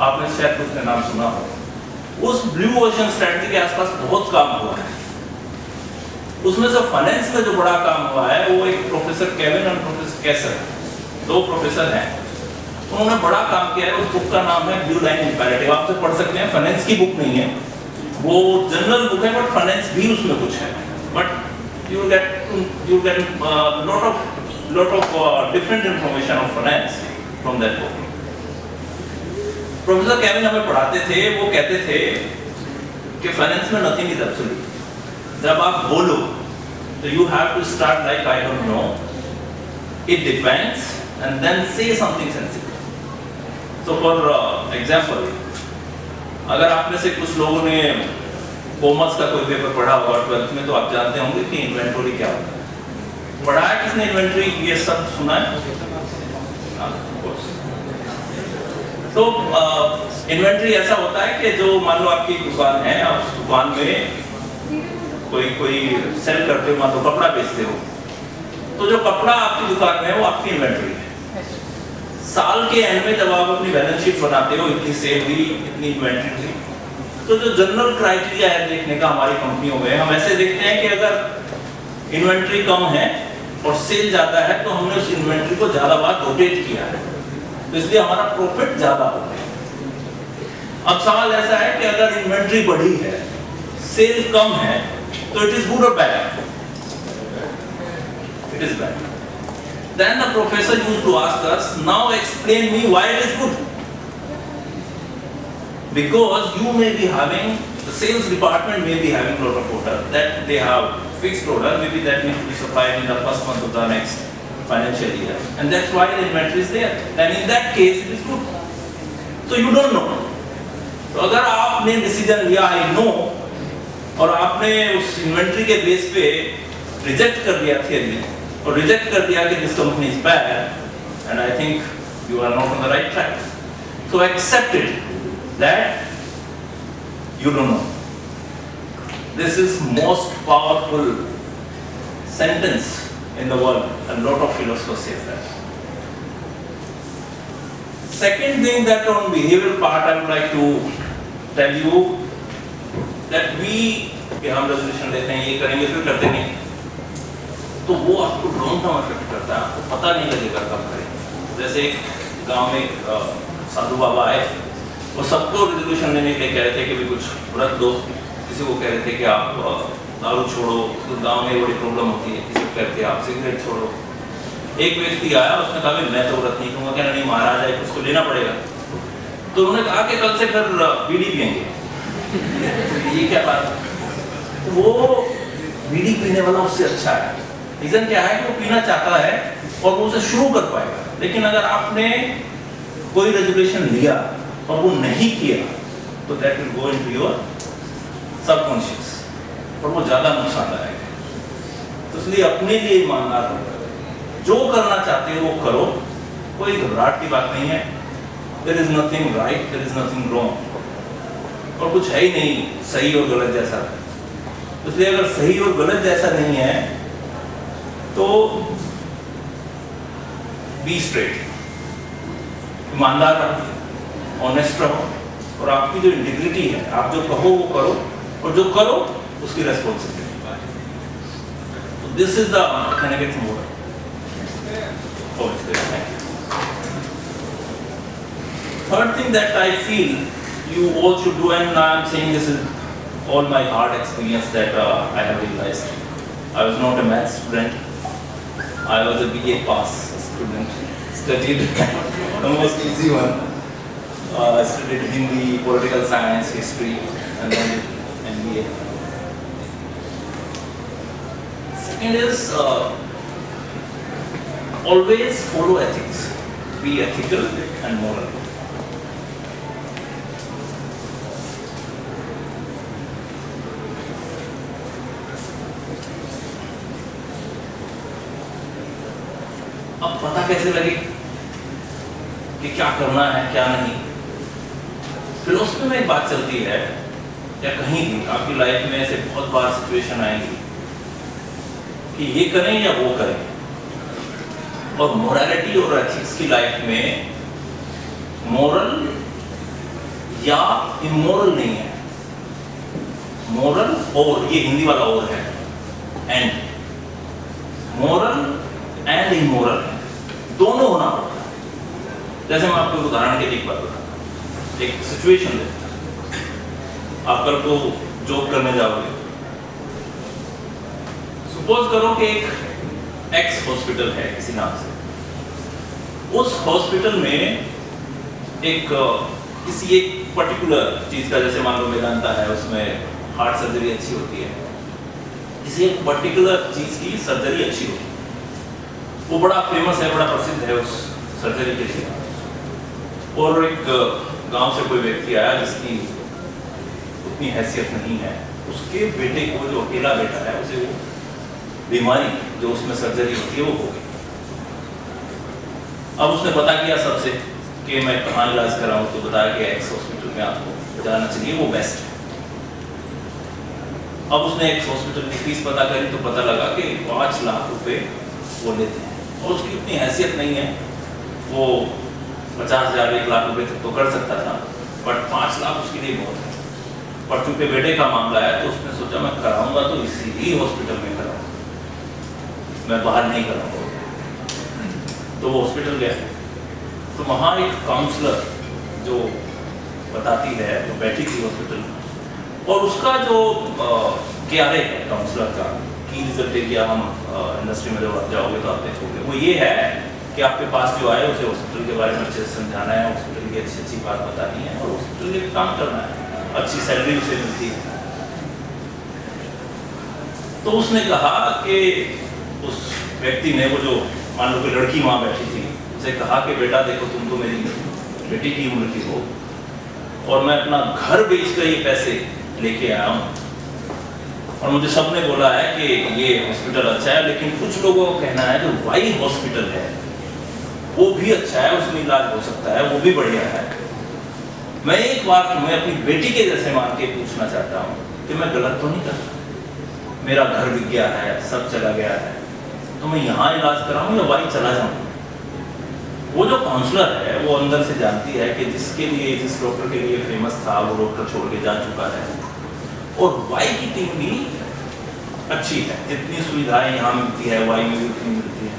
D: आपने शायद उसका नाम सुना हो. उस ब्लू ओशन स्ट्रेटजी के आसपास बहुत काम हुआ है. उसमें से फाइनेंस में जो बड़ा काम हुआ है, वो एक प्रोफेसर केविन और प्रोफेसर कैसर, 2 प्रोफेसर हैं, उन्होंने बड़ा काम किया है. उस बुक का नाम है ब्लू लाइन इंपैरेटिव. आप से पढ़ सकते हैं. फाइनेंस की बुक नहीं है, वो जनरल बुक है, बट फाइनेंस भी उसमें कुछ है. But you get lot of different information of finance from that book. Professor Kevin हमें पढ़ाते थे. वो कहते थे कि फाइनेंस में नथिंग इज एब्सोल्यूट. जब आप बोलो तो you have to start like I don't know, it depends, and then say something sensible. So for example, अगर आप में से कुछ लोगों ने कॉमर्स का कोई पेपर पढ़ा होगा 12th में, तो आप जानते होंगे कि इन्वेंटरी क्या होता है. पढ़ा है किसने इन्वेंटरी? ये सब सुना है. तो इन्वेंटरी ऐसा होता है कि जो मान लो आपकी दुकान है, आप उस दुकान में कोई सेल करते हो, मान लो कपड़ा बेचते हो, तो जो कपड़ा आपकी दुकान में है वो आपकी इन्वेंटरी है. साल के एंड में जब आप अपनी बैलेंस शीट बनाते हो, इतनी सेल हुई, इतनी इन्वेंटरी हुई, तो जो जनरल क्राइटेरिया है देखने का हमारी कंपनियों में, हम ऐसे देखते हैं कि अगर इन्वेंटरी कम है और सेल ज्यादा है, तो हमने उस इन्वेंटरी को ज्यादा बार रोटेट किया है, तो इसलिए हमारा प्रॉफिट ज्यादा होता है. अब सवाल ऐसा है कि अगर इन्वेंटरी बढ़ी है, सेल कम है, तो it is good or bad? It is bad. Then the professor used to ask us, now explain me why it is good. Because you may be having, the sales department may be having a lot of order, that they have fixed order, maybe that needs to be supplied in the first month of the next financial year, and that's why the inventory is there. Then in that case it is good. So you don't know. तो अगर आपने decision लिया I know, और आपने उस inventory के base पे reject कर दिया थियरी, और रिजेक्ट कर दिया कि this company is bad, and I think you are not on the right track. So accept it that you don't know. This is most powerful sentence in the world, and lot of philosophers say that. Second thing that on behavioral part I would like to tell you that we कि हम resolution लेते हैं, ये करेंगे, फिर करते नहीं, तो वो आपको लॉन्ग टर्म इफेक्ट करता है, आपको पता नहीं लगेगा कब करें। जैसे एक गांव में साधु बाबा आए, वो सबको रेजोल्यूशन लेने के लिए कह रहे थे कि भी कुछ व्रत दो, किसी को कह रहे थे कि आप दारू छोड़ो, तो गांव में बड़ी प्रॉब्लम होती है, किसी को कहते हैं आप सिगरेट छोड़ो। एक व्यक्ति आया, उसने कहा मैं तो व्रत नहीं करूँगा, कहना नहीं महाराज है कुछ तो लेना पड़ेगा। तो उन्होंने कहा कि कल से फिर बीड़ी पियेंगे। ये क्या बात, वो बीड़ी पीने वाला उससे अच्छा है। रीजन क्या है कि वो पीना चाहता है और वो उसे शुरू कर पाएगा। लेकिन अगर आपने कोई रेजोल्यूशन लिया और वो नहीं किया तो that will go into your subconscious और वो ज्यादा नुकसानदायक है। तो इसलिए अपने लिए ईमानदार रहो, जो करना चाहते हो वो करो, कोई घबराहट की बात नहीं है। There is nothing right, there is nothing wrong, और कुछ है ही नहीं सही और गलत जैसा। इसलिए अगर सही और गलत जैसा नहीं है तो बी स्ट्रेट, ईमानदार रहो, ऑनेस्ट रहो, और आपकी जो इंटीग्रिटी है, आप जो कहो वो करो, और जो करो उसकी रेस्पॉन्सिबिलिटी। तो this is the mechanics mode. Third thing that I feel you all should do, and I am saying this is all my hard experience that I have realized. I was not a math student. I was a BA pass student. Studied the most easy one. I studied Hindi, political science, history, and then MBA. Second is always follow ethics. Be ethical and moral. अब पता कैसे लगे कि क्या करना है क्या नहीं? फिलोसफी में एक बात चलती है, या कहीं भी आपकी लाइफ में ऐसे बहुत बार सिचुएशन आएगी कि ये करें या वो करें, और मोरालिटी और एथिक्स की लाइफ में मोरल या इमोरल नहीं है। मोरल और, ये हिंदी वाला और है, एंड मोरल एंड इमोरल है, दोनों होना पड़ता है। जैसे मैं आपको उदाहरण के लिए एक बात बताता हूँ, एक सिचुएशन देता, आप कल को जॉब करने जाओगे, सपोज करो कि एक एक्स हॉस्पिटल है किसी नाम से, उस हॉस्पिटल में एक किसी एक पर्टिकुलर चीज का, जैसे मान लो वेदांता है, उसमें हार्ट सर्जरी अच्छी होती है, किसी एक पर्टिकुलर चीज की सर्जरी अच्छी होती है, वो बड़ा फेमस है, बड़ा प्रसिद्ध है उस सर्जरी के लिए। और एक गांव से कोई व्यक्ति आया जिसकी उतनी हैसियत नहीं है, उसके बेटे को, जो अकेला बेटा है, उसे वो बीमारी जो उसमें सर्जरी होती है वो हो गई। अब उसने पता किया सबसे कि मैं कहाँ इलाज कराऊं, तो बताया कि एक्स हॉस्पिटल में आपको जाना चाहिए, वो बेस्ट है। अब उसने एक्स हॉस्पिटल की फीस पता करी तो पता लगा कि 5 लाख रुपए वो लेते हैं, और उसकी उतनी हैसियत नहीं है, वो 50,000 1 लाख रुपए तक तो कर सकता था, बट 5 लाख उसके लिए बहुत है। और चूंकि बेटे का मामला है तो उसने सोचा मैं कराऊंगा तो इसी ही हॉस्पिटल में कराऊंगा, मैं बाहर नहीं कराऊंगा। तो वो हॉस्पिटल गया, तो वहाँ एक काउंसलर जो बताती है, जो बैठी थी हॉस्पिटल में, और उसका जो KRA है काउंसलर का, की रिजल्ट है, क्या हम इंडस्ट्री में जब आप जाओगे तो आप देखोगे, वो ये है कि आपके पास जो आए उसे हॉस्पिटल के बारे में अच्छे से समझाना है, हॉस्पिटल की अच्छी अच्छी बात बतानी है, और हॉस्पिटल के काम करना है, अच्छी सैलरी उसे मिलती है। तो उसने कहा कि उस व्यक्ति ने, वो जो मान लो कि लड़की वहाँ बैठी थी, उसे कहा कि बेटा देखो, तुम तो मेरी बेटी की उम्र की हो, और मैं अपना घर बेचकर ये पैसे लेके आया हूँ, और मुझे सबने बोला है कि ये हॉस्पिटल अच्छा है, लेकिन कुछ लोगों का कहना है जो वाई हॉस्पिटल है वो भी अच्छा है, उसमें इलाज हो सकता है, वो भी बढ़िया है। मैं एक बार तुम्हें अपनी बेटी के जैसे मान के पूछना चाहता हूँ कि मैं गलत तो नहीं करता, मेरा घर बिक गया है, सब चला गया है, तो मैं यहाँ इलाज कराऊँ या वाई चला जाऊँ? वो जो काउंसलर है वो अंदर से जानती है कि जिस डॉक्टर के लिए फेमस था वो डॉक्टर छोड़ के जा चुका है, और वाई की टीम भी अच्छी है, जितनी सुविधाएं यहाँ मिलती है वाई में भी उतनी मिलती है।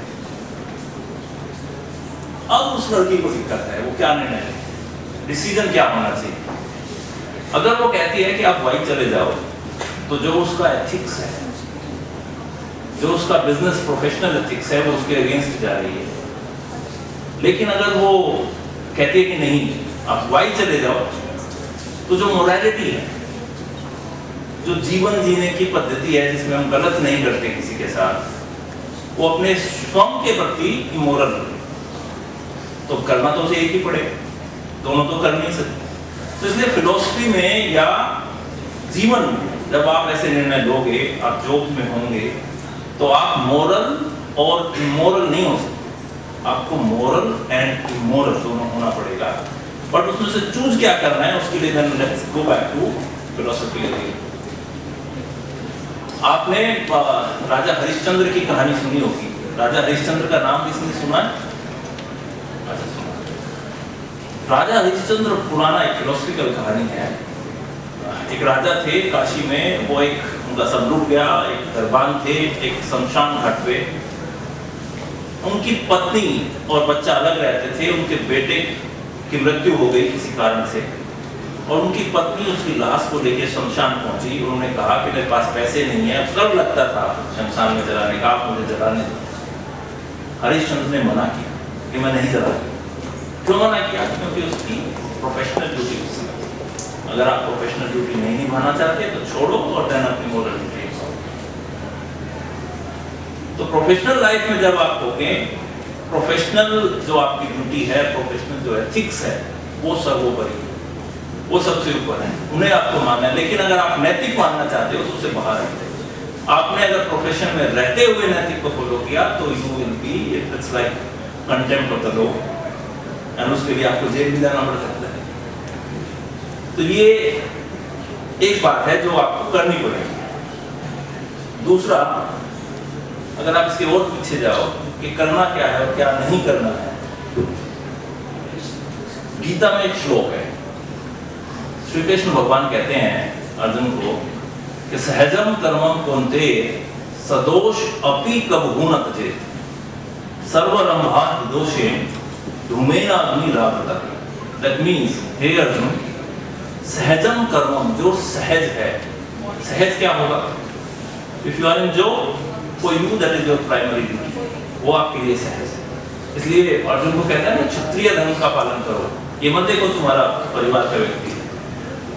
D: अब उस लड़की को दिक्कत है, वो क्या निर्णय ले, डिसीजन क्या होना चाहिए। अगर वो कहती है कि आप वाई चले जाओ, तो जो उसका एथिक्स है, जो उसका बिजनेस प्रोफेशनल एथिक्स है, वो उसके अगेंस्ट जा रही है। लेकिन अगर वो कहती है कि नहीं आप वाई चले जाओ, तो जो मोरालिटी है, जो जीवन जीने की पद्धति है जिसमें हम गलत नहीं करते किसी के साथ, वो अपने स्वयं के प्रति इमोरल, तो करना तो उसे एक ही पड़े, दोनों तो कर नहीं सकते। तो इसलिए फिलॉसफी में या जीवन में जब आप ऐसे निर्णय लोगे, आप जॉब में होंगे, तो आप मोरल और इमोरल नहीं हो सकते, आपको मोरल एंड इमोरल दोनों होना पड़ेगा। बट उसमें से चूज क्या करना है उसके लिए let's go back to philosophy. आपने राजा हरिश्चंद्र की कहानी सुनी होगी। राजा हरिश्चंद्र का नाम किसने सुना है? अच्छा सुना। राजा हरिश्चंद्र पुराना एक फिलोसफिकल कहानी है। एक राजा थे काशी में, वो उनका सब लूट गया, एक दरबान थे, एक शमशान घाट पे उनकी पत्नी और बच्चा अलग रहते थे। उनके बेटे की मृत्यु हो गई किसी कारण से, और उनकी पत्नी उसकी लाश को लेकर शमशान पहुंची। उन्होंने कहा कि मेरे पास पैसे नहीं है, कर लगता था शमशान में जलाने का, आप मुझे जलाने दो। हरिश्चंद्र ने मना किया कि मैं नहीं जलाऊंगा। क्यों मना किया? क्योंकि उसकी प्रोफेशनल ड्यूटी उसकी, अगर आप प्रोफेशनल ड्यूटी नहीं निभाना चाहते तो छोड़ो और देन अपनी मोरल ड्यूटी। तो प्रोफेशनल लाइफ में जब आप होंगे, प्रोफेशनल जो आपकी ड्यूटी है, प्रोफेशनल जो एथिक्स है, वो सर्वोपरि, वो सबसे ऊपर है, उन्हें आपको मानना है। लेकिन अगर आप नैतिक मानना चाहते हो तो उससे बाहर रहते हो। आपने अगर प्रोफेशन में रहते हुए नैतिक को फॉलो किया तो you will be it's like contempt of the law, and उसके लिए आपको जेल भी जाना पड़ सकता है। तो ये एक बात है जो आपको करनी पड़ेगी। दूसरा, अगर आप इसके और पीछे जाओ कि करना क्या है और क्या नहीं करना है, गीता में एक श्लोक है। श्री कृष्ण भगवान कहते हैं अर्जुन को कि सहजम कर्मम कौन्ते सदोष अपि कबहू न त्यजेत सर्वरंभा दोषे धूमेन अग्नि रावता। दैट मीन्स हे अर्जुन, सहजम कर्मम, जो सहज है, सहज क्या होगा? If you are in job, for you that is your primary duty, वो आपके लिए सहज है। इसलिए अर्जुन को कहता है ना, क्षत्रिय धर्म का पालन करो। ये मत देखो तुम्हारा परिवार का व्यक्ति है,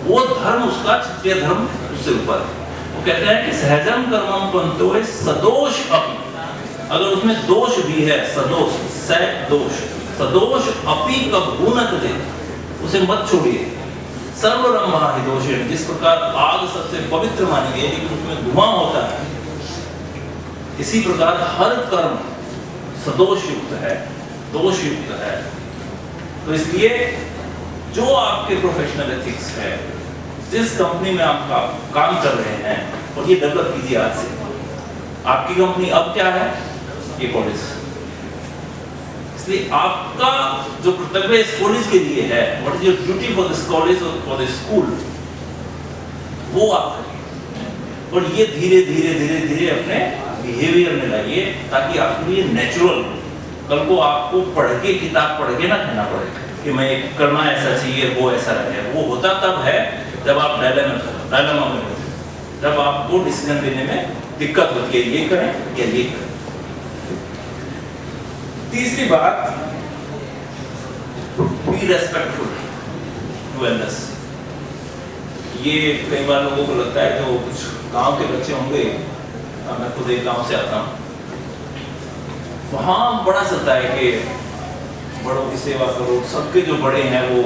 D: वो धर्म उसका, क्षत्रिय धर्म उससे ऊपर है। वो कहते हैं कि सहजम कर्मम पंतो है सदोष अपि, अगर उसमें दोष भी है, सदोष दोष, सदोष अपि कबहू न त्यजेत, उसे मत छोड़िए। सर्वरंभा हिदोषेण, जिस प्रकार आग सबसे पवित्र मानी गई लेकिन उसमें धुआं होता है, इसी प्रकार हर कर्म सदोष युक्त है, दोष युक्त है। तो इसलिए जो आपके प्रोफेशनल एथिक्स है, जिस कंपनी में आप काम कर रहे हैं, और ये डेवलप कीजिए आज से। आपकी कंपनी अब क्या है? ये कॉलेज। इसलिए आपका जो कर्तव्य इस कॉलेज के लिए है, what is your duty for this college और फॉर दिस स्कूल, वो आप करिए। और ये धीरे धीरे धीरे धीरे अपने बिहेवियर में लाइए, ताकि आपके लिए नेचुरल, कल को आपको पढ़ के, किताब पढ़ के ना कहना पड़े कि मैं करना ऐसा चाहिए, वो ऐसा रहे। वो होता तब है जब आप डायलेमा में होते, जब आपको डिसीजन लेने में दिक्कत होती है, ये करें या ये करें। तीसरी बात, बी रेस्पेक्टफुल टू एल्डर्स। ये कई बार लोगों को लगता है, जो कुछ गांव के बच्चे होंगे, मैं खुद एक गांव से आता हूँ, वहाँ बड़ा चलता है कि बड़ों की सेवा करो, सबके जो बड़े हैं वो,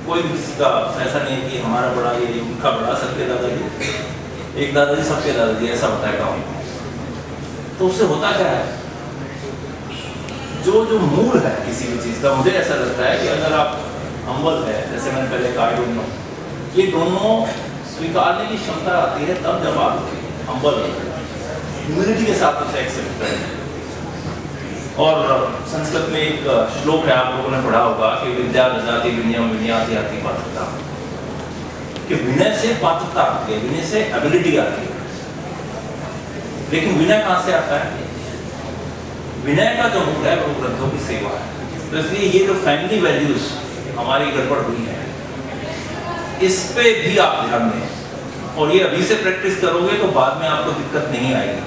D: कोई भी किसी का ऐसा नहीं है कि हमारा बड़ा ये उनका बड़ा, सबके दादाजी, एक दादाजी सबके दादाजी, ऐसा होता है गाँव में। तो उससे होता क्या है, जो मूल है किसी भी चीज़ का, मुझे ऐसा लगता है कि अगर आप हम्बल है, जैसे मैंने पहले कहा, ये दोनों स्वीकारने की क्षमता आती है तब जब आप हम्बल ह्यूमिलिटी के साथ उसे एक्सेप्ट करें। और संस्कृत में एक श्लोक है, आप लोगों ने पढ़ा होगा कि विद्या ददाति विनयम विनयाति याति पात्रता, कि विनय से पात्रता आती है, विनय से एबिलिटी आती है। लेकिन विनय कहाँ से आता है? विनय का जो मूल है वो ग्रंथों की सेवा है। तो इसलिए ये जो फैमिली वैल्यूज हमारी गड़बड़ हुई है, इस पे भी आप ध्यान दें, और ये अभी से प्रैक्टिस करोगे तो बाद में आपको दिक्कत नहीं आएगी।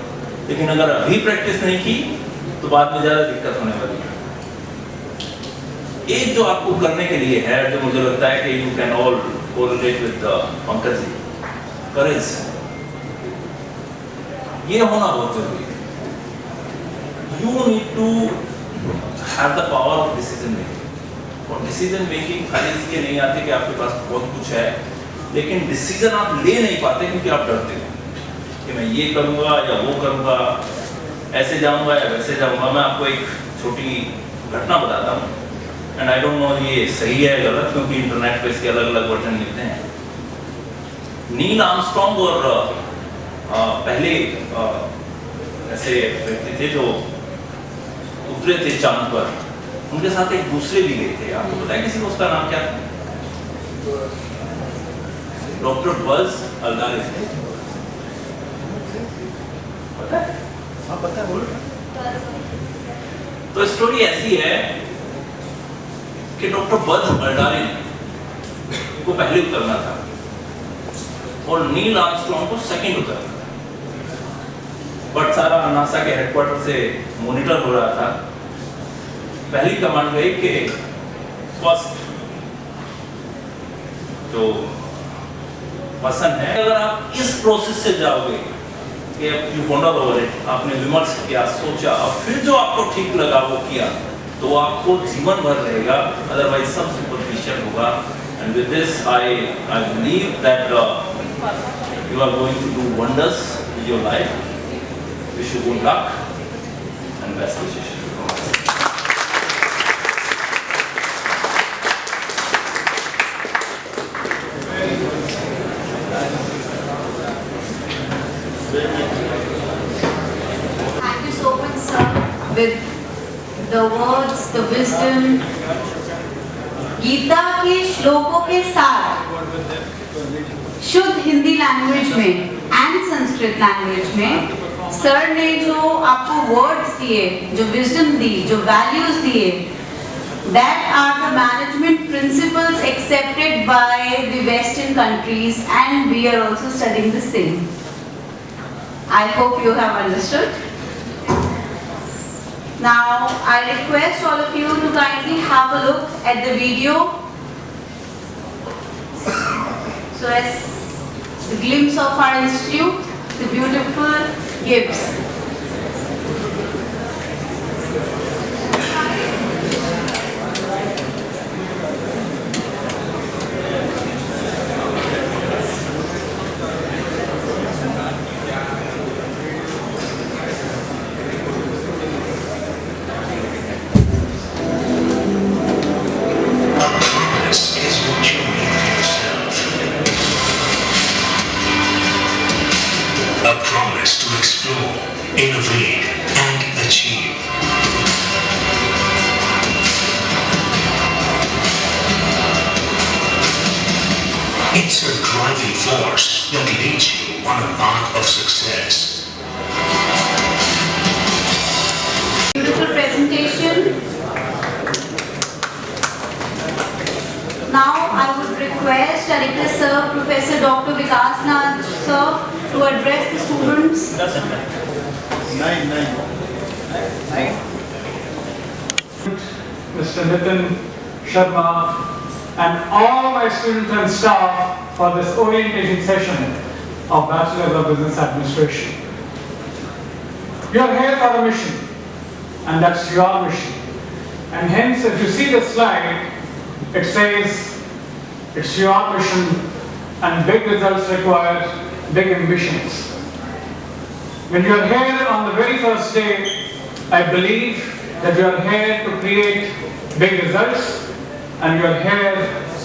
D: लेकिन अगर अभी प्रैक्टिस नहीं की तो बाद में ज्यादा दिक्कत होने वाली है। एक जो आपको करने के लिए है, जो मुझे लगता है कि you can all correlate with Pankaj ji, courage, ये होना बहुत जरूरी है। You need to have the power of decision making. और डिसीजन मेकिंग खाली इसलिए नहीं आती कि आपके पास बहुत कुछ है, लेकिन डिसीजन आप ले नहीं पाते क्योंकि आप डरते हो कि मैं ये करूंगा या वो करूंगा, ऐसे जाऊंगा या वैसे जाऊंगा। मैं आपको एक छोटी घटना बताता हूँ, एंड आई डोंट नो ये सही है गलत, क्योंकि इंटरनेट पे इसके अलग अलग वर्जन मिलते हैं। नील आर्मस्ट्रॉन्ग और पहले ऐसे व्यक्ति थे जो उतरे थे चांद पर, उनके साथ एक दूसरे भी गए थे। आपको पता है किसी को उसका नाम क्या था? डॉक्टर बज अल्दारिन। पता है? हाँ पता है, बोलो। तो स्टोरी ऐसी है कि डॉक्टर बज अल्दारिन को पहले उतरना था और नील आर्मस्ट्रॉन्ग को सेकंड उतरना था। बट सारा नासा के हेडक्वार्टर से मॉनिटर हो रहा था। पहली कमांड गई कि फर्स्ट जो पर्सन है, अगर आप इस प्रोसेस से जाओगे कि यू वंडर ओवर इट, आपने विमर्श किया, सोचा, और फिर जो आपको ठीक लगा वो किया, तो आपको जीवन भर रहेगा, अदरवाइज सब सुपरफिशियल होगा। And with this I believe that you are going to do wonders in your life. Wish you good luck and best wishes.
A: Thank you so much, sir, with the words, the wisdom. Gita के श्लोकों के साथ शुद्ध Hindi language में and Sanskrit language में sir ने जो आपको वर्ड्स दिए, जो विजडम दी, जो वैल्यूज दिए, that are the management principles accepted by the Western countries, and we are also studying the same. I hope you have understood. Now, I request all of you to kindly have a look at the video, so as the glimpse of our institute, the beautiful gifts.
F: Innovate and achieve. It's a driving force that leads you on a path of success.
A: Beautiful presentation. Now I would request Director Sir, Professor Dr. Vikasnath Sir, to address the students.
B: Mr. Nitin, Sharma, and all my students and staff for this orientation session of Bachelor of Business Administration. You are here for a mission, and that's your mission. And hence, if you see the slide, it says it's your mission and big results require big ambitions. When you are here on the very first day, I believe that you are here to create big results, and you are here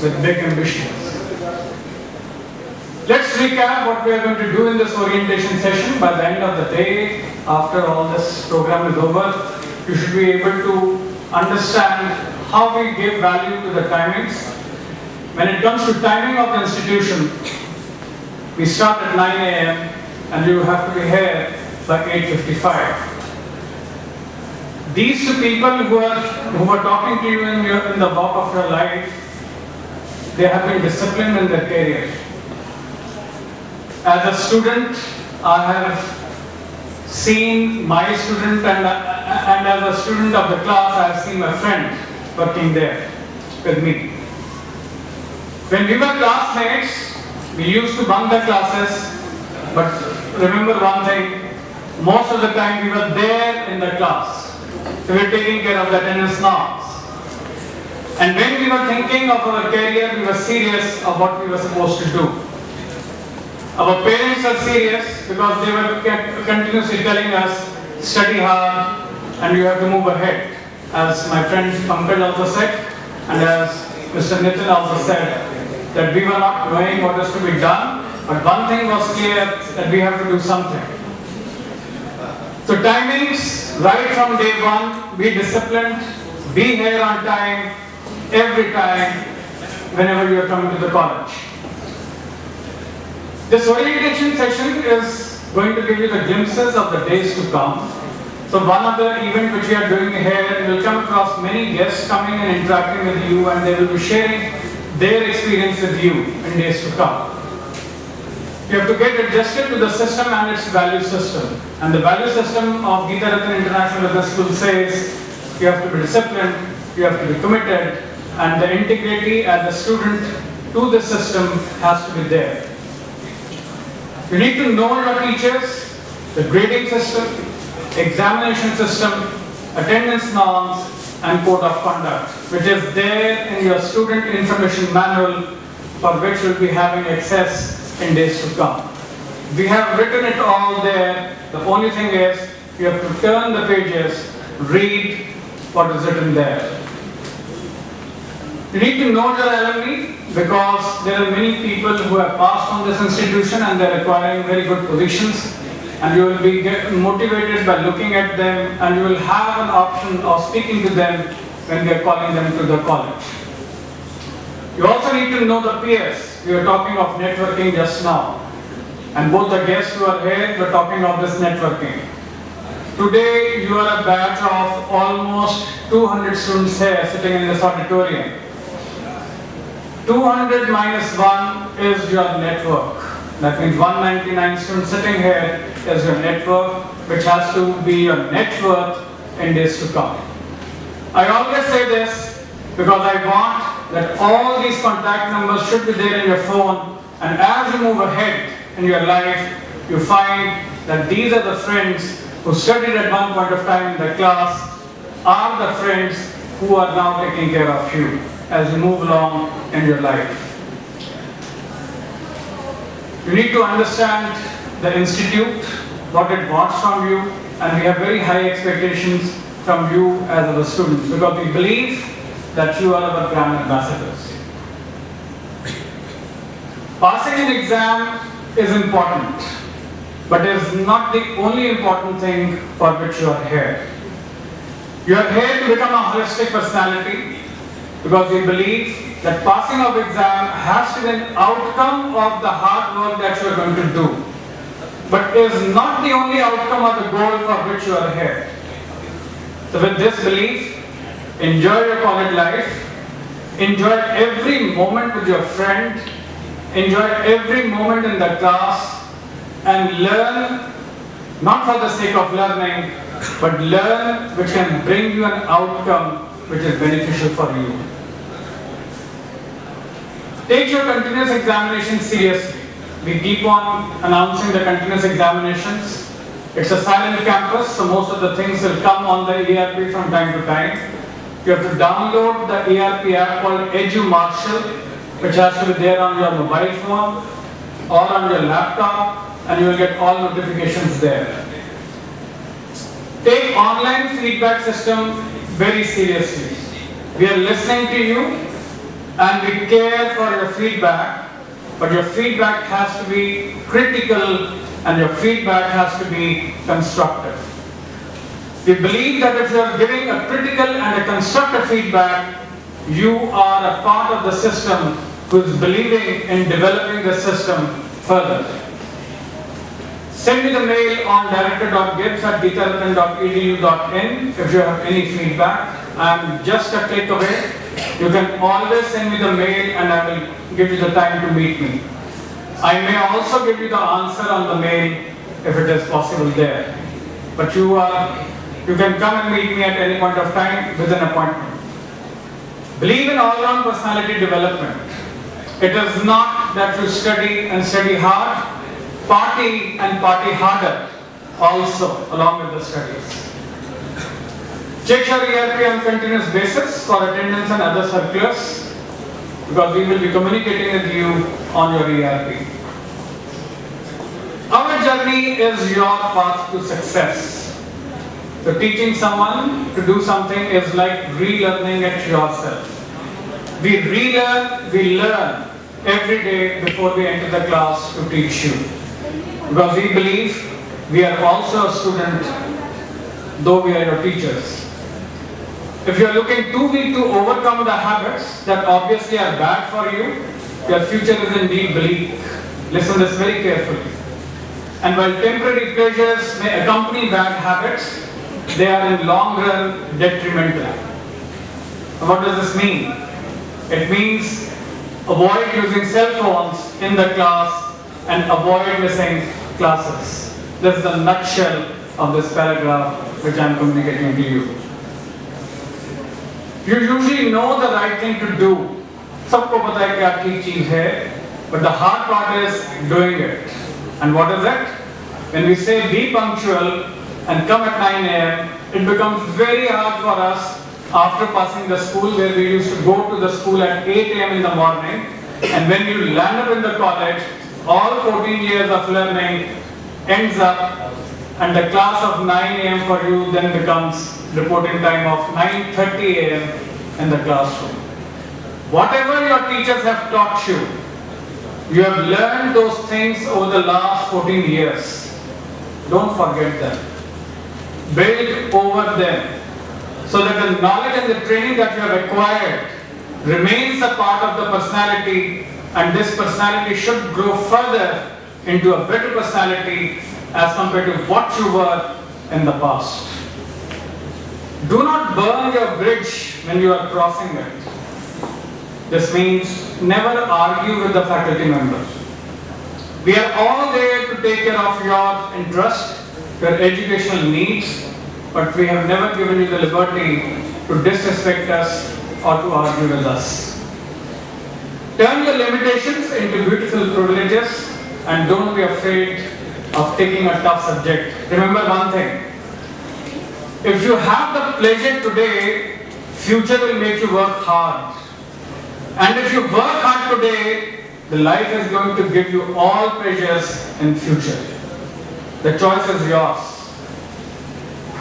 B: with big ambitions. Let's recap what we are going to do in this orientation session by the end of the day, after all this program is over. you should be able to understand how we give value to the timings. When it comes to timing of the institution, we start at 9 a.m. and you have to be here by 8:55. These two people who are talking to you in the walk of your life, they have been disciplined in their career. As a student, I have seen my student, and as a student of the class, I have seen my friend working there with me. When we were classmates, we used to bunk the classes, but remember one thing, most of the time we were there in the class. We were taking care of the attendance norms. And when we were thinking of our career, we were serious of what we were supposed to do. Our parents were serious because they were continuously telling us, study hard and you have to move ahead. As my friend Pankaj also said, and as Mr. Nitin also said, that we were not knowing what was to be done, but one thing was clear, that we have to do something. So timings, right from day one, be disciplined, be here on time, every time, whenever you are coming to the college. This orientation session is going to give you the glimpses of the days to come. So one other event which we are doing here, you will come across many guests coming and interacting with you, and they will be sharing their experience with you in days to come. You have to get adjusted to the system and its value system. And the value system of Geeta Ratna International Business School says you have to be disciplined, you have to be committed, and the integrity as a student to the system has to be there. You need to know your teachers, the grading system, examination system, attendance norms, and code of conduct, which is there in your student information manual, for which you will be having access in days to come. We have written it all there. The only thing is you have to turn the pages, read what is written there. You need to know your alumni, because there are many people who have passed on this institution and they are acquiring very good positions, and you will be motivated by looking at them, and you will have an option of speaking to them when we are calling them to the college. You also need to know the peers. We were talking of networking just now, and both the guests who are here were talking of this networking. Today you are a batch of almost 200 students here sitting in this auditorium. 200 minus 1 is your network. That means 199 students sitting here is your network, which has to be your net worth in days to come. I always say this because I want that all these contact numbers should be there in your phone, and as you move ahead in your life, you find that these are the friends who studied at one point of time in the class are the friends who are now taking care of you as you move along in your life. You need to understand the institute, what it wants from you, and we have very high expectations from you as our students, because we believe that you are our brand ambassadors. Passing an exam is important, but is not the only important thing for which you are here. You are here to become a holistic personality, because we believe that passing of exam has to be an outcome of the hard work that you are going to do, but is not the only outcome of the goal for which you are here. So with this belief, enjoy your college life, enjoy every moment with your friend, enjoy every moment in the class, and learn not for the sake of learning, but learn which can bring you an outcome which is beneficial for you. Take your continuous examination seriously. We keep on announcing the continuous examinations. It's a silent campus, so most of the things will come on the ERP from time to time. You have to download the ERP app called Edu Marshall, which has to be there on your mobile phone or on your laptop, and you will get all notifications there. Take online feedback system very seriously. We are listening to you and we care for your feedback, but your feedback has to be critical and your feedback has to be constructive. We believe that if you are giving a critical and a constructive feedback, you are a part of the system who is believing in developing the system further. Send me the mail on director.gibbs@geetharathan.edu.in if you have any feedback. I'm just a click away. You can always send me the mail and I will give you the time to meet me. I may also give you the answer on the mail if it is possible there. But you can come and meet me at any point of time with an appointment. Believe in all-round personality development. It is not that you study and study hard, party and party harder also along with the studies. Check your ERP on continuous basis for attendance and other circulars because we will be communicating with you on your ERP. Our journey is your path to success. So teaching someone to do something is like relearning it yourself. We relearn, we learn every day before we enter the class to teach you. Because we believe we are also a student, though we are your teachers. If you are looking too weak to overcome the habits that obviously are bad for you, your future is indeed bleak. Listen this very carefully. And while temporary pleasures may accompany bad habits, they are in long run detrimental. What does this mean? It means avoid using cell phones in the class and avoid missing classes. This is the nutshell of this paragraph which I am communicating to you. You usually know the right thing to do. सबको पता है क्या ठीक चीज है, but the hard part is doing it. And what is it? When we say be punctual and come at 9 a.m., it becomes very hard for us after passing the school where we used to go to the school at 8 a.m. in the morning, and when you land up in the college, all 14 years of learning ends up and the class of 9 a.m. for you then becomes reporting time of 9:30 a.m. in the classroom. Whatever your teachers have taught you, you have learned those things over the last 14 years. Don't forget them. Build over them so that the knowledge and the training that you have acquired remains a part of the personality, and this personality should grow further into a better personality as compared to what you were in the past. Do not burn your bridge when you are crossing it. This means never argue with the faculty members. We are all there to take care of your interest, your educational needs, but we have never given you the liberty to disrespect us or to argue with us. Turn your limitations into beautiful privileges and don't be afraid of taking a tough subject. Remember one thing. If you have the pleasure today, future will make you work hard. And if you work hard today, the life is going to give you all pleasures in future. The choice is yours.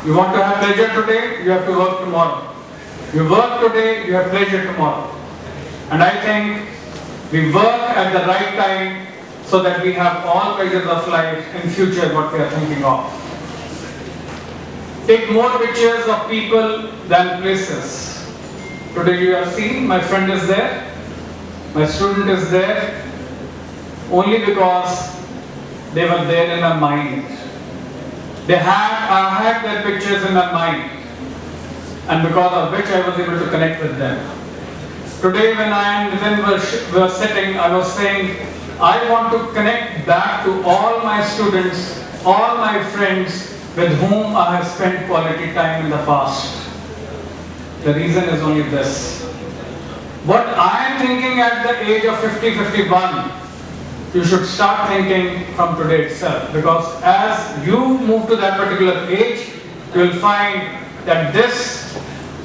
B: You want to have pleasure today, you have to work tomorrow. You work today, you have pleasure tomorrow. And I think we work at the right time so that we have all pleasures of life in future what we are thinking of. Take more pictures of people than places. Today you have seen my friend is there, my student is there, only because they were there in my mind. I had their pictures in my mind, and because of which I was able to connect with them. Today when I and Nitin were sitting, I was saying, I want to connect back to all my students, all my friends with whom I have spent quality time in the past. The reason is only this. What I am thinking at the age of 50, 51, you should start thinking from today itself, because as you move to that particular age, you will find that this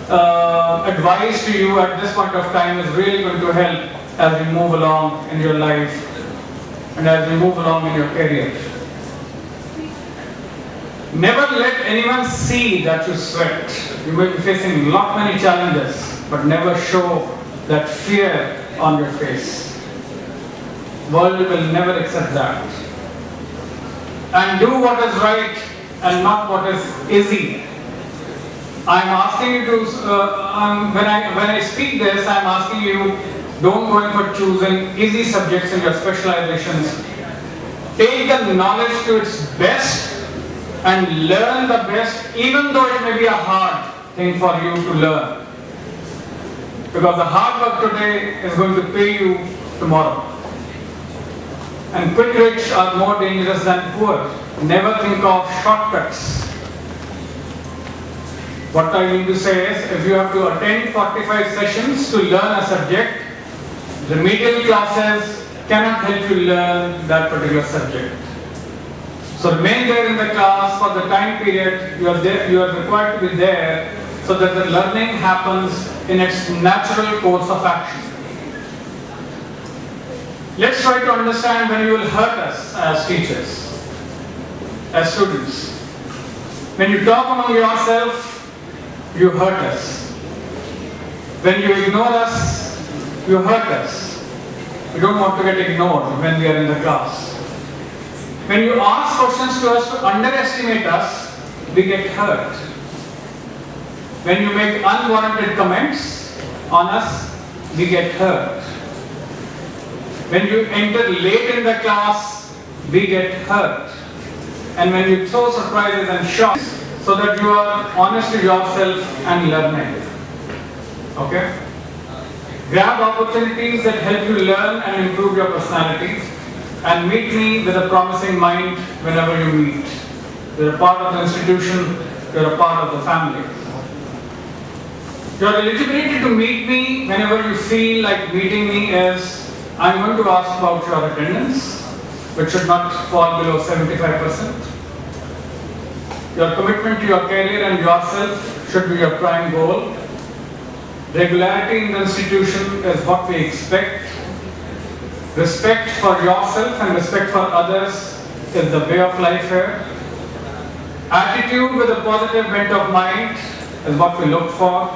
B: advice to you at this point of time is really going to help as you move along in your life and as you move along in your career. Never let anyone see that you sweat. You may be facing many challenges, but never show that fear on your face. World will never accept that. And do what is right and not what is easy. I'm asking you to, when I speak this, I'm asking you, don't go in for choosing easy subjects in your specializations. Take the knowledge to its best and learn the best, even though it may be a hard thing for you to learn. Because the hard work today is going to pay you tomorrow. And quick rich are more dangerous than poor. Never think of shortcuts. What I mean to say is, if you have to attend 45 sessions to learn a subject, remedial classes cannot help you learn that particular subject. So remain there in the class for the time period you are required to be there, so that the learning happens in its natural course of action. Let's try to understand when you will hurt us as teachers, as students. When you talk among yourself, you hurt us. When you ignore us, you hurt us. We don't want to get ignored when we are in the class. When you ask questions to us to underestimate us, we get hurt. When you make unwarranted comments on us, we get hurt. When you enter late in the class, we get hurt. And when you throw surprises and shocks, so that you are honest to yourself and learning. Okay? Grab opportunities that help you learn and improve your personality, and meet me with a promising mind whenever you meet. You're a part of the institution, you're a part of the family. Your eligibility to meet me whenever you feel like meeting me is, I'm going to ask about your attendance, which should not fall below 75%. Your commitment to your career and yourself should be your prime goal. Regularity in the institution is what we expect. Respect for yourself and respect for others is the way of life here. Attitude with a positive bent of mind is what we look for.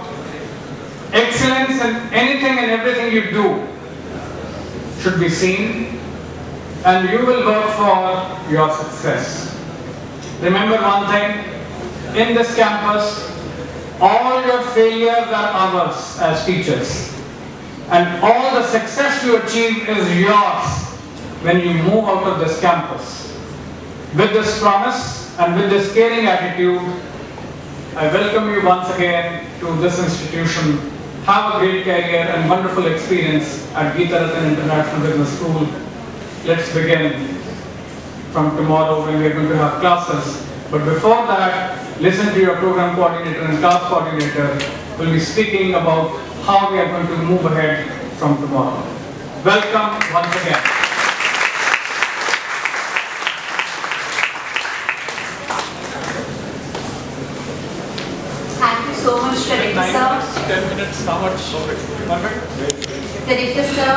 B: Excellence in anything and everything you do should be seen, and you will work for your success. Remember one thing, in this campus, all your failures are ours as teachers, and all the success you achieve is yours when you move out of this campus. With this promise and with this caring attitude, I welcome you once again to this institution. Have a great career and wonderful experience at Geetharathan International Business School. Let's begin from tomorrow when we are going to have classes. But before that, listen to your program coordinator and class coordinator who will be speaking about how we are going to move ahead from tomorrow. Welcome once again.
A: Thank you so much, Director Sir.
B: 10 minutes, how much? Perfect.
A: Director Sir,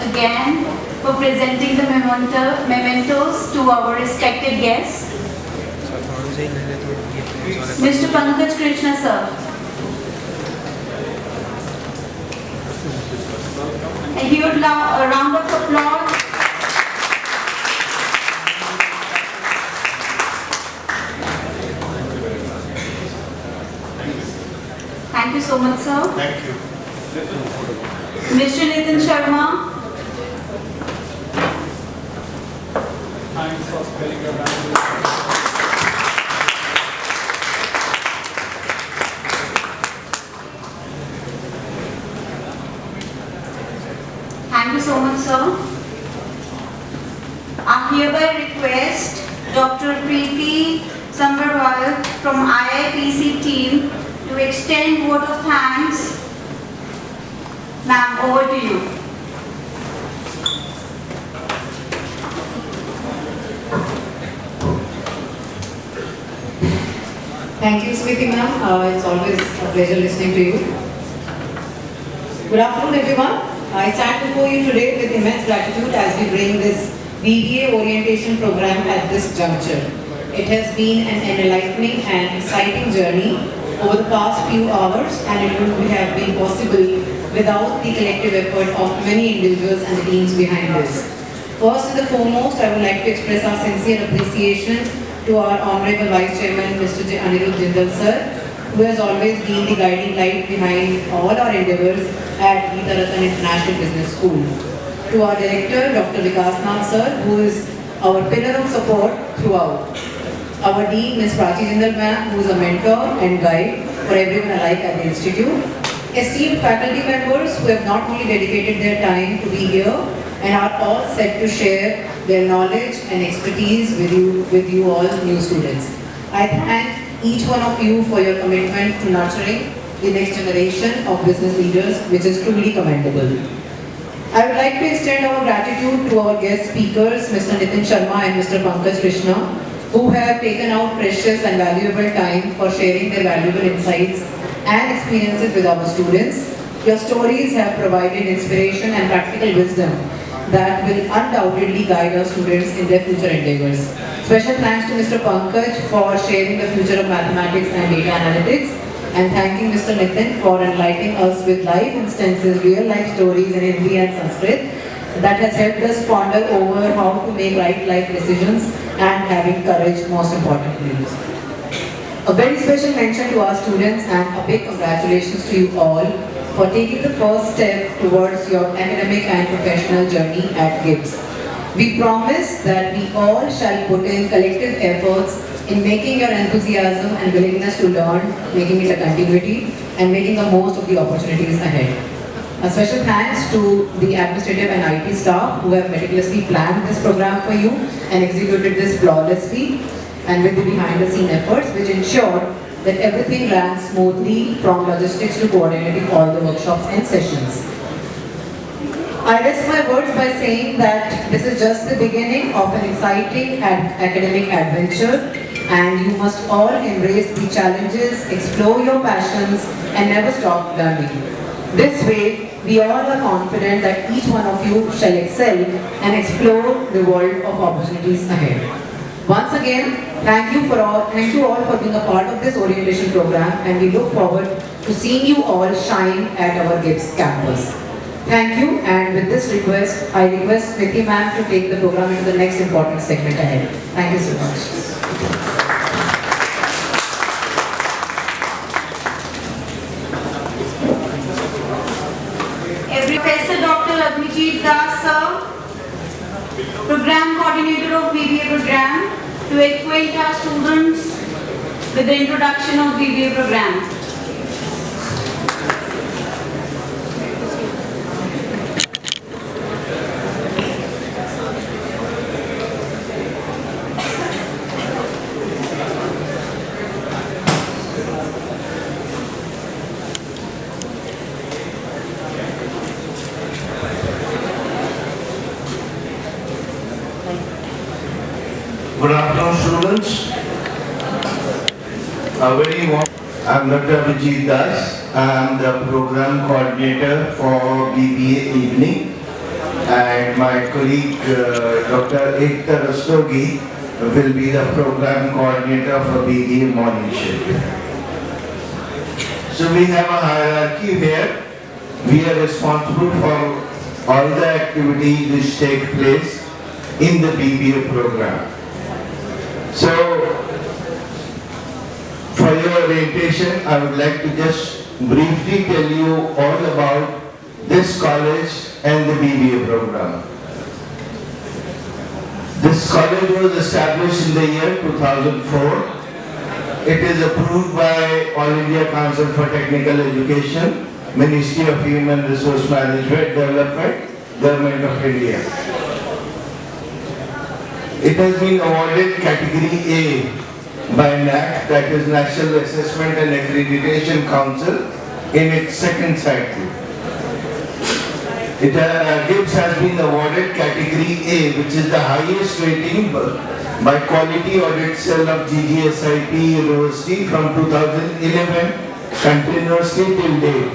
A: again, for presenting the mementos to our respected guests. Mr. Pankaj Krishna Sir. A huge round of applause. Thank you so much, sir.
C: Thank you.
A: Mr. Nitin Sharma.
B: Thanks for spelling your name.
A: Thank you so much, sir. I hereby request Dr. Preeti Sambarwal from IIPC team to extend vote of thanks. Ma'am, over to you.
G: Thank you, Smriti ma'am. It's always a pleasure listening to you. Good afternoon, everyone. I stand before you today with immense gratitude as we bring this BBA orientation program at this juncture. It has been an enlightening and exciting journey over the past few hours, and it would have been possible without the collective effort of many individuals and the teams behind this. First and foremost, I would like to express our sincere appreciation to our Honorable Vice Chairman, Mr. Anirudh Jindal sir, who has always been the guiding light behind all our endeavors at Geetharattan International Business School. To our director, Dr. Vikasnath sir, who is our pillar of support throughout. Our dean, Ms. Prachi Jindal ma'am, who is a mentor and guide for everyone alike at the institute. Esteemed faculty members who have not only dedicated their time to be here and are all set to share their knowledge and expertise with you all new students. I thank each one of you for your commitment to nurturing the next generation of business leaders, which is truly commendable. I would like to extend our gratitude to our guest speakers, Mr. Nitin Sharma and Mr. Pankaj Krishna, who have taken out precious and valuable time for sharing their valuable insights and experiences with our students. Your stories have provided inspiration and practical wisdom that will undoubtedly guide our students in their future endeavors. Special thanks to Mr. Pankaj for sharing the future of mathematics and data analytics, and thanking Mr. Nitin for enlightening us with live instances, real life stories in Hindi and Sanskrit that has helped us ponder over how to make right life decisions and having courage, most importantly. A very special mention to our students and a big congratulations to you all for taking the first step towards your academic and professional journey at GIBS. We promise that we all shall put in collective efforts in making your enthusiasm and willingness to learn, making it a continuity, and making the most of the opportunities ahead. A special thanks to the administrative and IT staff who have meticulously planned this program for you and executed this flawlessly and with the behind-the-scene efforts which ensured that everything ran smoothly from logistics to coordinating all the workshops and sessions. I rest my words by saying that this is just the beginning of an exciting academic adventure, and you must all embrace the challenges, explore your passions, and never stop learning. This way, we all are confident that each one of you shall excel and explore the world of opportunities ahead. Once again, thank you all for being a part of this orientation program, and we look forward to seeing you all shine at our GIBS campus. Thank you, and with this request, I request Smriti ma'am to take the program into the next important segment ahead. Thank you so much.
A: Professor Dr. Abhijit Das sir, Program Coordinator of BBA Program, to acquaint our students with the introduction of BBA Program.
E: Good afternoon, students. A very warm. I'm Dr. Abhijit Das. I'm the program coordinator for BBA Evening, and my colleague Dr. Ekta Rastogi will be the program coordinator for BBA Morning Shift. So we have a hierarchy here. We are responsible for all the activities which take place in the BBA program. So, for your orientation, I would like to just briefly tell you all about this college and the BBA program. This college was established in the year 2004. It is approved by All India Council for Technical Education, Ministry of Human Resource Management Development, Government of India. It has been awarded category A by NAC, that is National Assessment and Accreditation Council, in its second cycle. GIBS has been awarded category A, which is the highest rating by Quality Audit Cell of GGSIP University from 2011 continuously till date.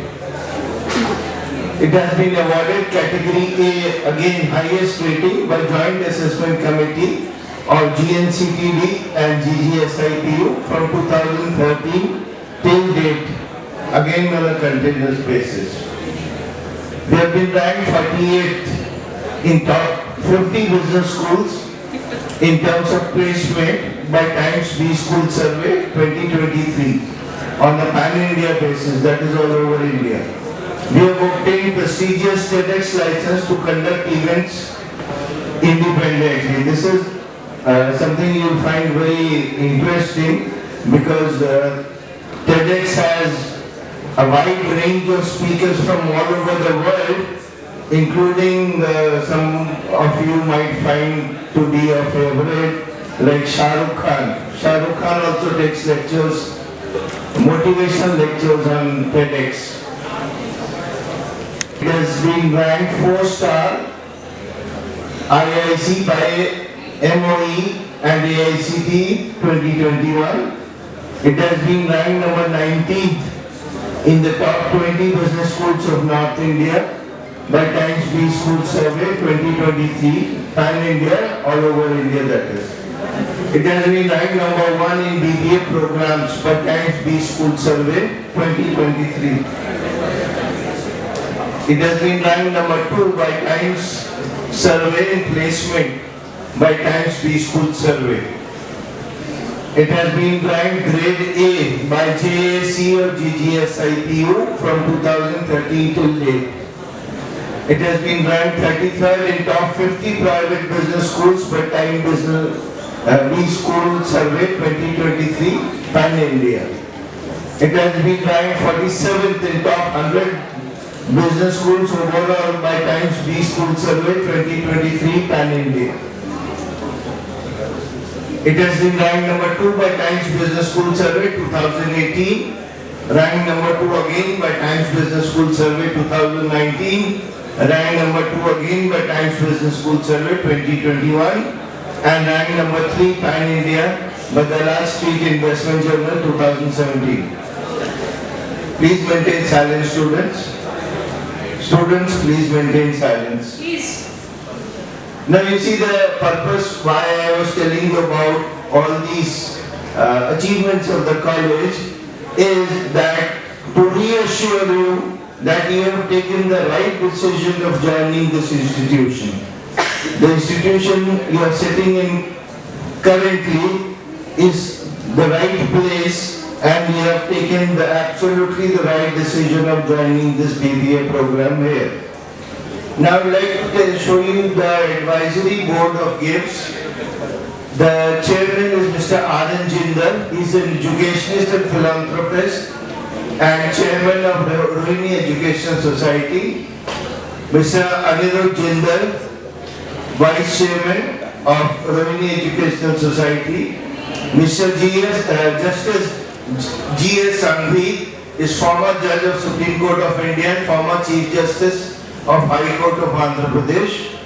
E: It has been awarded category A, again highest rating, by Joint Assessment Committee of GNCTD and GGSIPU from 2013 till date, again on a continuous basis. We have been ranked 48th in top 50 business schools in terms of placement by Times B School Survey 2023. on a pan-India basis, that is all over India. We have obtained prestigious TEDx license to conduct events independently. This is something you will find very interesting because TEDx has a wide range of speakers from all over the world, including some of you might find to be a favorite, like Shah Rukh Khan. Shah Rukh Khan also takes lectures, motivational lectures on TEDx. It has been ranked 4-star IIC by MOE and AICT 2021. It has been ranked number 19th in the top 20 business schools of North India by Times B School Survey 2023, Pan-India, all over India that is. It has been ranked number 1 in BBA programs by Times B School Survey 2023. It has been ranked number 2 by Times Survey in Placement by Times B School Survey. It has been ranked grade A by JAC or GGSIPU from 2013 till date. It has been ranked 33rd in top 50 private business schools by Time Business B School Survey 2023 Pan-India. It has been ranked 47th in top 100 business schools overall by Times B School Survey 2023 Pan-India. It has been ranked number 2 by Times Business School Survey 2018, ranked number 2 again by Times Business School Survey 2019, ranked number 2 again by Times Business School Survey 2021, and ranked number 3 Pan-India by the Last Street Investment Journal 2017. Please maintain silence, students. Students, please maintain silence.
A: Please.
E: Now you see the purpose why I was telling you about all these achievements of the college is that to reassure you that you have taken the right decision of joining this institution. The institution you are sitting in currently is the right place and you have taken absolutely the right decision of joining this BBA program here. Now I would like to show you the advisory board of GIFTS. The chairman is Mr. Anand Jindal. He is an educationist and philanthropist and chairman of the Rohini Educational Society. Mr. Anirudh Jindal, vice chairman of Rohini Educational Society. Mr. Justice G.S. Sanghvi is former judge of Supreme Court of India and former Chief Justice of High Court of Andhra Pradesh.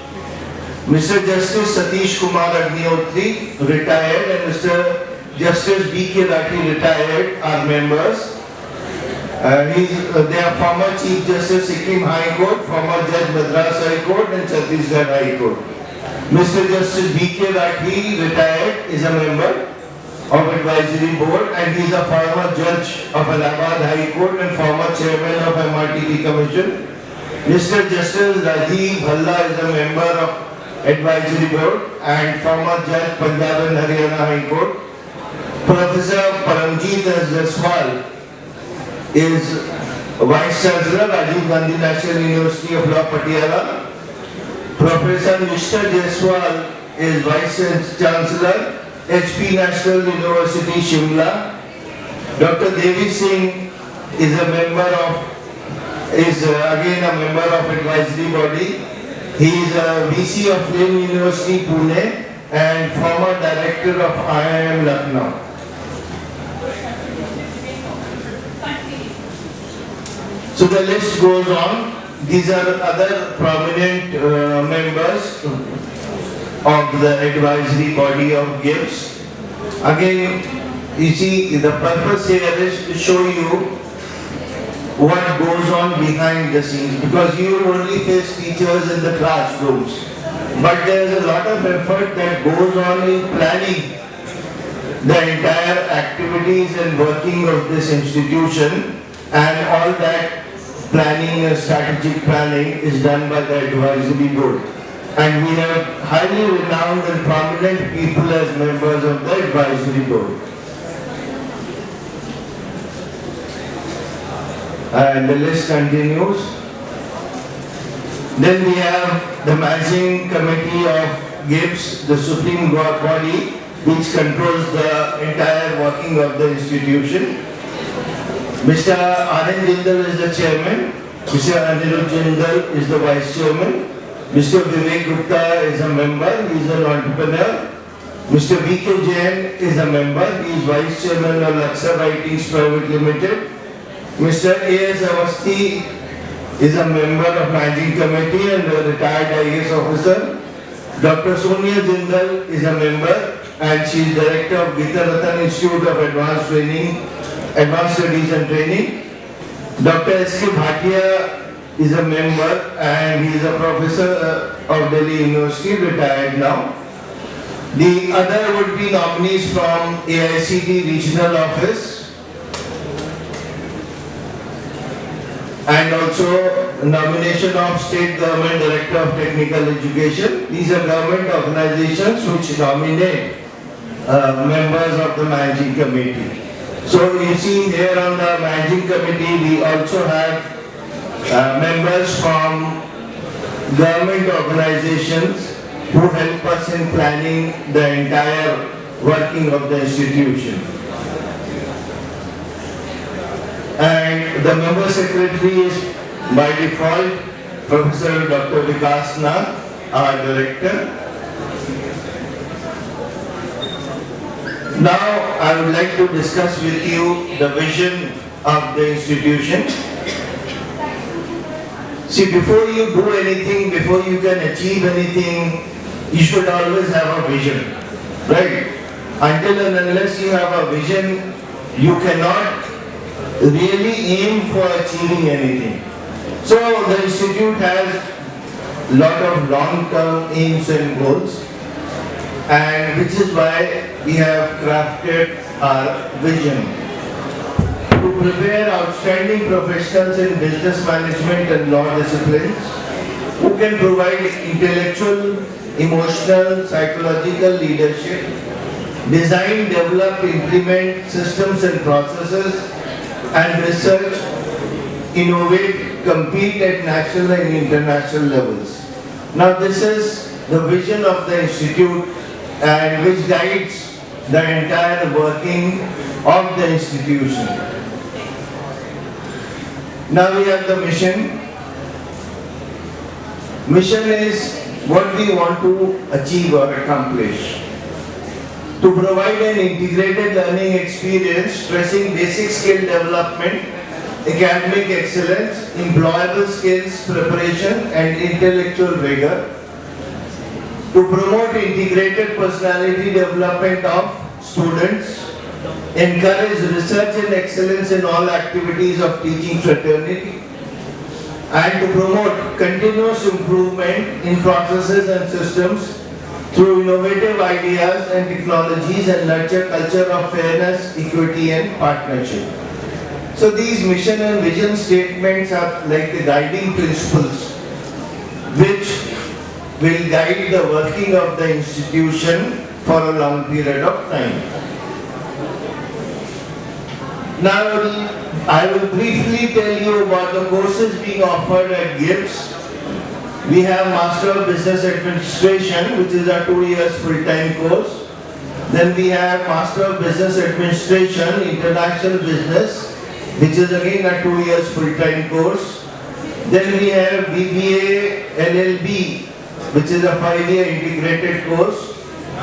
E: Mr. Justice Satish Kumar Agnihotri, retired, and Mr. Justice B.K. Rathi, retired, are members. They are former Chief Justice Sikkim High Court, former Judge Madras High Court and Chhattisgarh High Court. Mr. Justice B.K. Rathi, retired, is a member of advisory board and he is a former judge of Allahabad High Court and former chairman of MRTP Commission. Mr. Justice Rajiv Bhalla is a member of advisory board and former judge Punjab and Haryana High Court. Professor Paramjit Jaiswal is Vice Chancellor, Rajiv Gandhi National University of Law, Patiala. Professor Nishta Jaiswal is Vice Chancellor, HP National University, Shimla. Dr. Devi Singh is a member of again a member of advisory body. He is a VC of Flame University, Pune and former director of IIM Lucknow. So the list goes on. These are other prominent members of the advisory body of GIFTS. Again, you see the purpose here is to show you what goes on behind the scenes, because you only face teachers in the classrooms, but there is a lot of effort that goes on in planning the entire activities and working of this institution, and all that planning and strategic planning is done by the advisory board. And we have highly renowned and prominent people as members of the advisory board. and the list continues. Then we have the managing committee of GIBS, the supreme body which controls the entire working of the institution. Mr. Anand Jindal is the chairman, Mr. Anirudh Jindal is the vice chairman, Mr. Vivek Gupta is a member, he is an entrepreneur, Mr. V.K. Jain is a member, he is vice chairman of Laksa Writings Private Limited, Mr. A.S. Avasti is a member of managing committee and a retired IAS officer, Dr. Sonia Jindal is a member and she is director of Gita Ratan Institute of Advanced Studies and Training. Dr. S.K. Bhatia is a member and he is a professor of Delhi University, retired now. The other would be nominees from AICT Regional Office and also nomination of State Government Director of Technical Education. These are government organizations which nominate members of the managing committee. So you see here on the managing committee we also have members from government organizations who help us in planning the entire working of the institution. And the member secretary is by default Professor Dr. Vikas Nag, our director. Now I would like to discuss with you the vision of the institution. See, before you do anything, before you can achieve anything, you should always have a vision, right? Until and unless you have a vision, you cannot really aim for achieving anything. So the institute has a lot of long-term aims and goals, and which is why we have crafted our vision to prepare outstanding professionals in business management and law disciplines who can provide intellectual, emotional, psychological leadership, design, develop, implement systems and processes, and research, innovate, compete at national and international levels. Now this is the vision of the institute and which guides the entire working of the institution. Now we have the mission. Mission is what we want to achieve or accomplish. To provide an integrated learning experience stressing basic skill development, academic excellence, employable skills preparation and intellectual rigor. To promote integrated personality development of students, encourage research and excellence in all activities of teaching fraternity, and to promote continuous improvement in processes and systems through innovative ideas and technologies and nurture culture of fairness, equity and partnership. So these mission and vision statements are like the guiding principles which will guide the working of the institution for a long period of time. Now I will briefly tell you about the courses being offered at GIBS. We have Master of Business Administration, which is a 2 years full-time course. Then we have Master of Business Administration, International Business, which is again a 2 years full-time course. Then we have BBA LLB, which is a 5-year integrated course.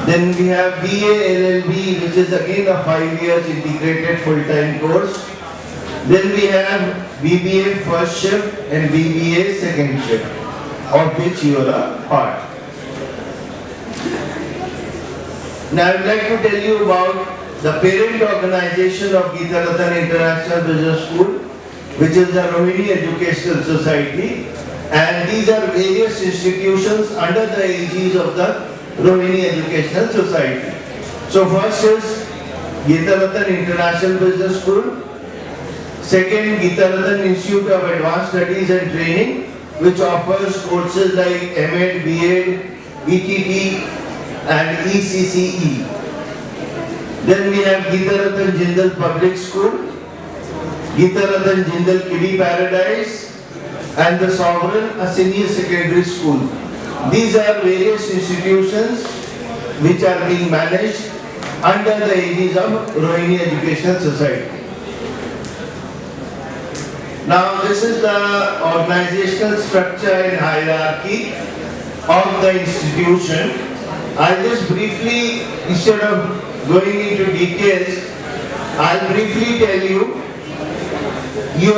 E: Then we have BA LLB, which is again a 5 years integrated full-time course. Then we have BBA first shift and BBA second shift, of which you are a part. Now I would like to tell you about the parent organization of Gita Ratan International Business School, which is the Rohini Educational Society, and these are various institutions under the aegis of the Rohini Educational Society. So first is Gita Ratan International Business School, second Gita Ratan Institute of Advanced Studies and Training, which offers courses like M.Ed, B.Ed, ETT and ECCE. Then we have Gita Ratan Jindal Public School, Geetarathan Jindal Kiddie Paradise, and the Sovereign, a senior secondary school. These are various institutions which are being managed under the aegis of Rohini Educational Society. Now this is the organizational structure and hierarchy of the institution. I'll just briefly, instead of going into details, I'll briefly tell you, you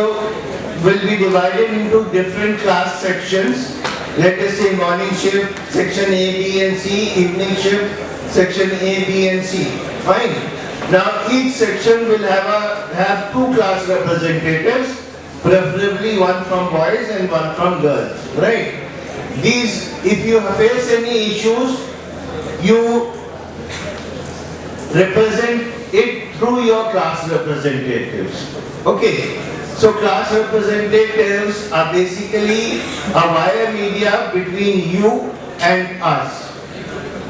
E: will be divided into different class sections. Let us say morning shift, section A, B and C, evening shift, section A, B and C. Fine. Now each section will have two class representatives, preferably one from boys and one from girls. Right? These, if you face any issues, you represent it through your class representatives. Okay. So class representatives are basically a wire media between you and us.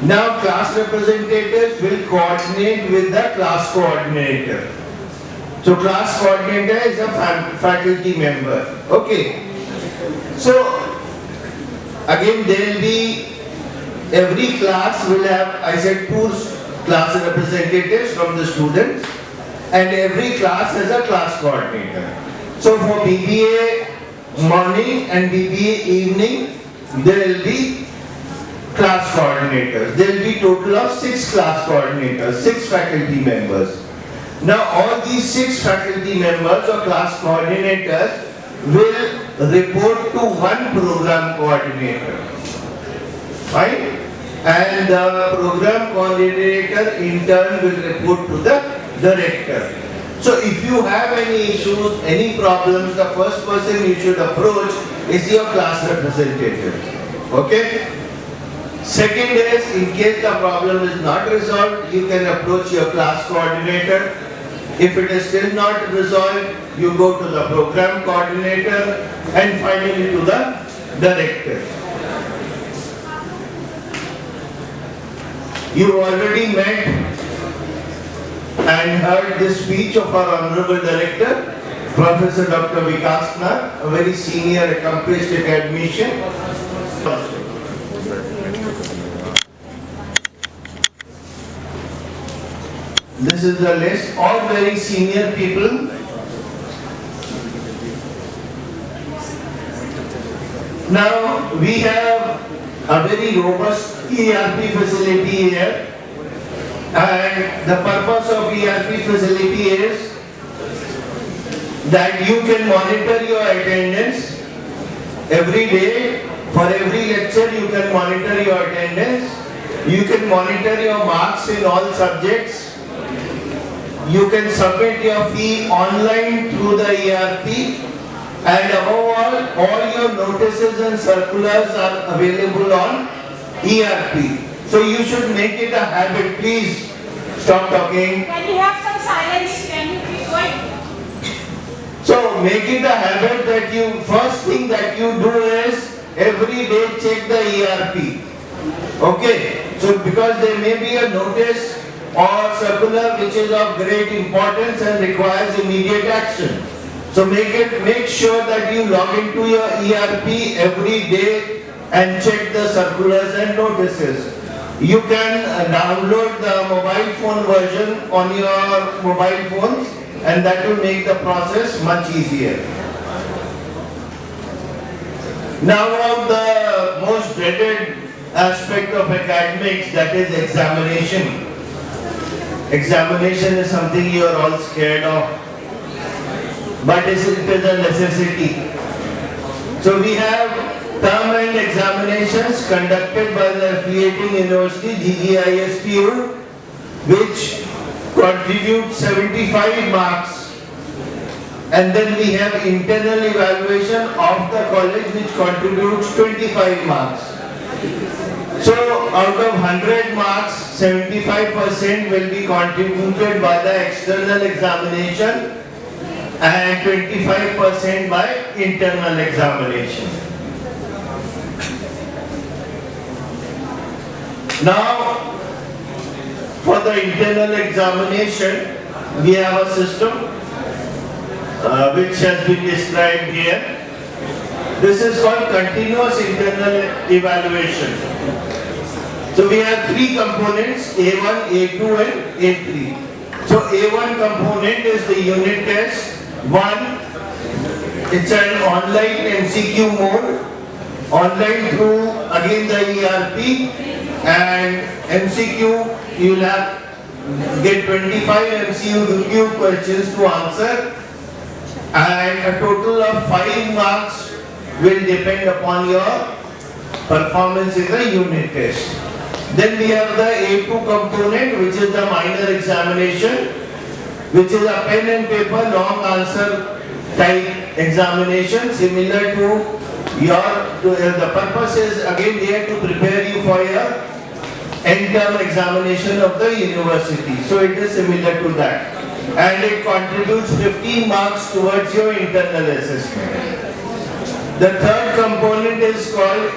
E: Now class representatives will coordinate with the class coordinator. So class coordinator is a faculty member. Okay. So again there will be, every class will have, I said, two class representatives from the students, and every class has a class coordinator. So for BBA morning and BBA evening, there will be class coordinators. There will be total of 6 class coordinators, 6 faculty members. Now all these 6 faculty members or class coordinators will report to one program coordinator. Fine? And the program coordinator in turn will report to the director. So if you have any issues, any problems, the first person you should approach is your class representative. Okay? Second is, in case the problem is not resolved, you can approach your class coordinator. If it is still not resolved, you go to the program coordinator and finally to the director. You already met and heard the speech of our Honorable Director, Professor Dr. Vikas Nath, a very senior accomplished academician. This is the list, all very senior people. Now we have a very robust ERP facility here. And the purpose of ERP facility is that you can monitor your attendance every day. For every lecture you can monitor your attendance. You can monitor your marks in all subjects. You can submit your fee online through the ERP. And above all your notices and circulars are available on ERP. So you should make it a habit. Please stop talking.
H: Can you have some silence? Can you keep going?
E: So make it a habit that you, first thing that you do is every day check the ERP. Okay. So because there may be a notice or circular which is of great importance and requires immediate action. So make sure that you log into your ERP every day and check the circulars and notices. You can download the mobile phone version on your mobile phones, and that will make the process much easier. Now of the most dreaded aspect of academics, that is examination. Examination is something you are all scared of, but it is a necessity. So we have term end examinations conducted by the affiliating university GGISPU, which contribute 75 marks, and then we have internal evaluation of the college which contributes 25 marks. So out of 100 marks, 75% will be contributed by the external examination and 25% by internal examination. Now, for the internal examination, we have a system. which has been described here. This is called continuous internal evaluation. So we have three components, A1, A2 and A3. So A1 component is the unit test. One, it's an online MCQ mode, online through again the ERP, and MCQ you'll have get 25 MCQ questions to answer, and a total of 5 marks will depend upon your performance in the unit test. Then we have the A2 component, which is the minor examination, which is a pen and paper long answer type examination, similar to the purpose is again there to prepare you for your end-term examination of the university. So it is similar to that. And it contributes 15 marks towards your internal assessment. The third component is called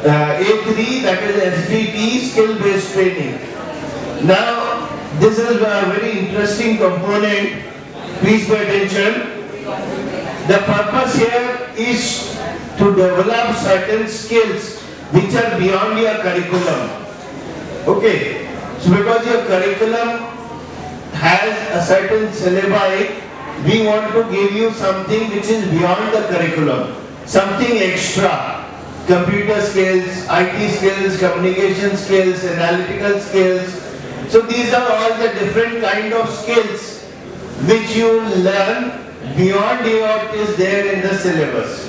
E: A3, that is SDT, skill-based training. Now, this is a very interesting component. Please pay attention. The purpose here is to develop certain skills which are beyond your curriculum. Okay, so because your curriculum has a certain syllabi, we want to give you something which is beyond the curriculum, something extra. Computer skills, IT skills, communication skills, analytical skills. So these are all the different kind of skills which you learn beyond what is there in the syllabus.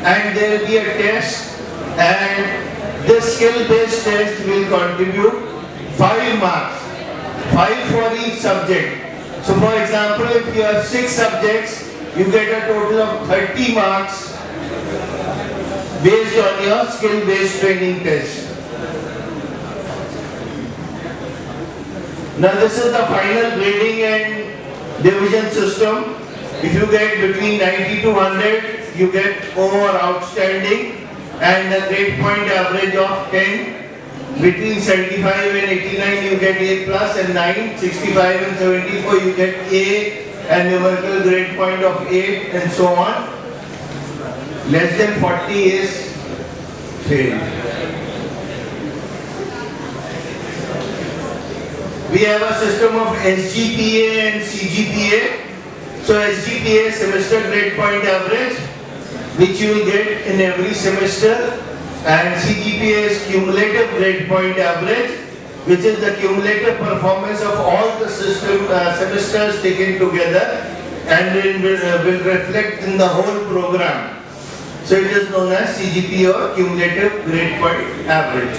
E: And there will be a test, and this skill-based test will contribute 5 marks, 5 for each subject. So for example, if you have 6 subjects, you get a total of 30 marks based on your skill-based training test. Now this is the final grading and division system. If you get between 90 to 100, you get O or outstanding, and the grade point average of 10. Between 75 and 89 you get A plus, and 9, 65 and 74 you get A, and numerical grade point of 8, and so on. Less than 40 is failed. We have a system of SGPA and CGPA. So SGPA, semester grade point average, which you will get in every semester, and CGPA is cumulative grade point average, which is the cumulative performance of all the semesters taken together, and will reflect in the whole program. So it is known as CGPA or cumulative grade point average.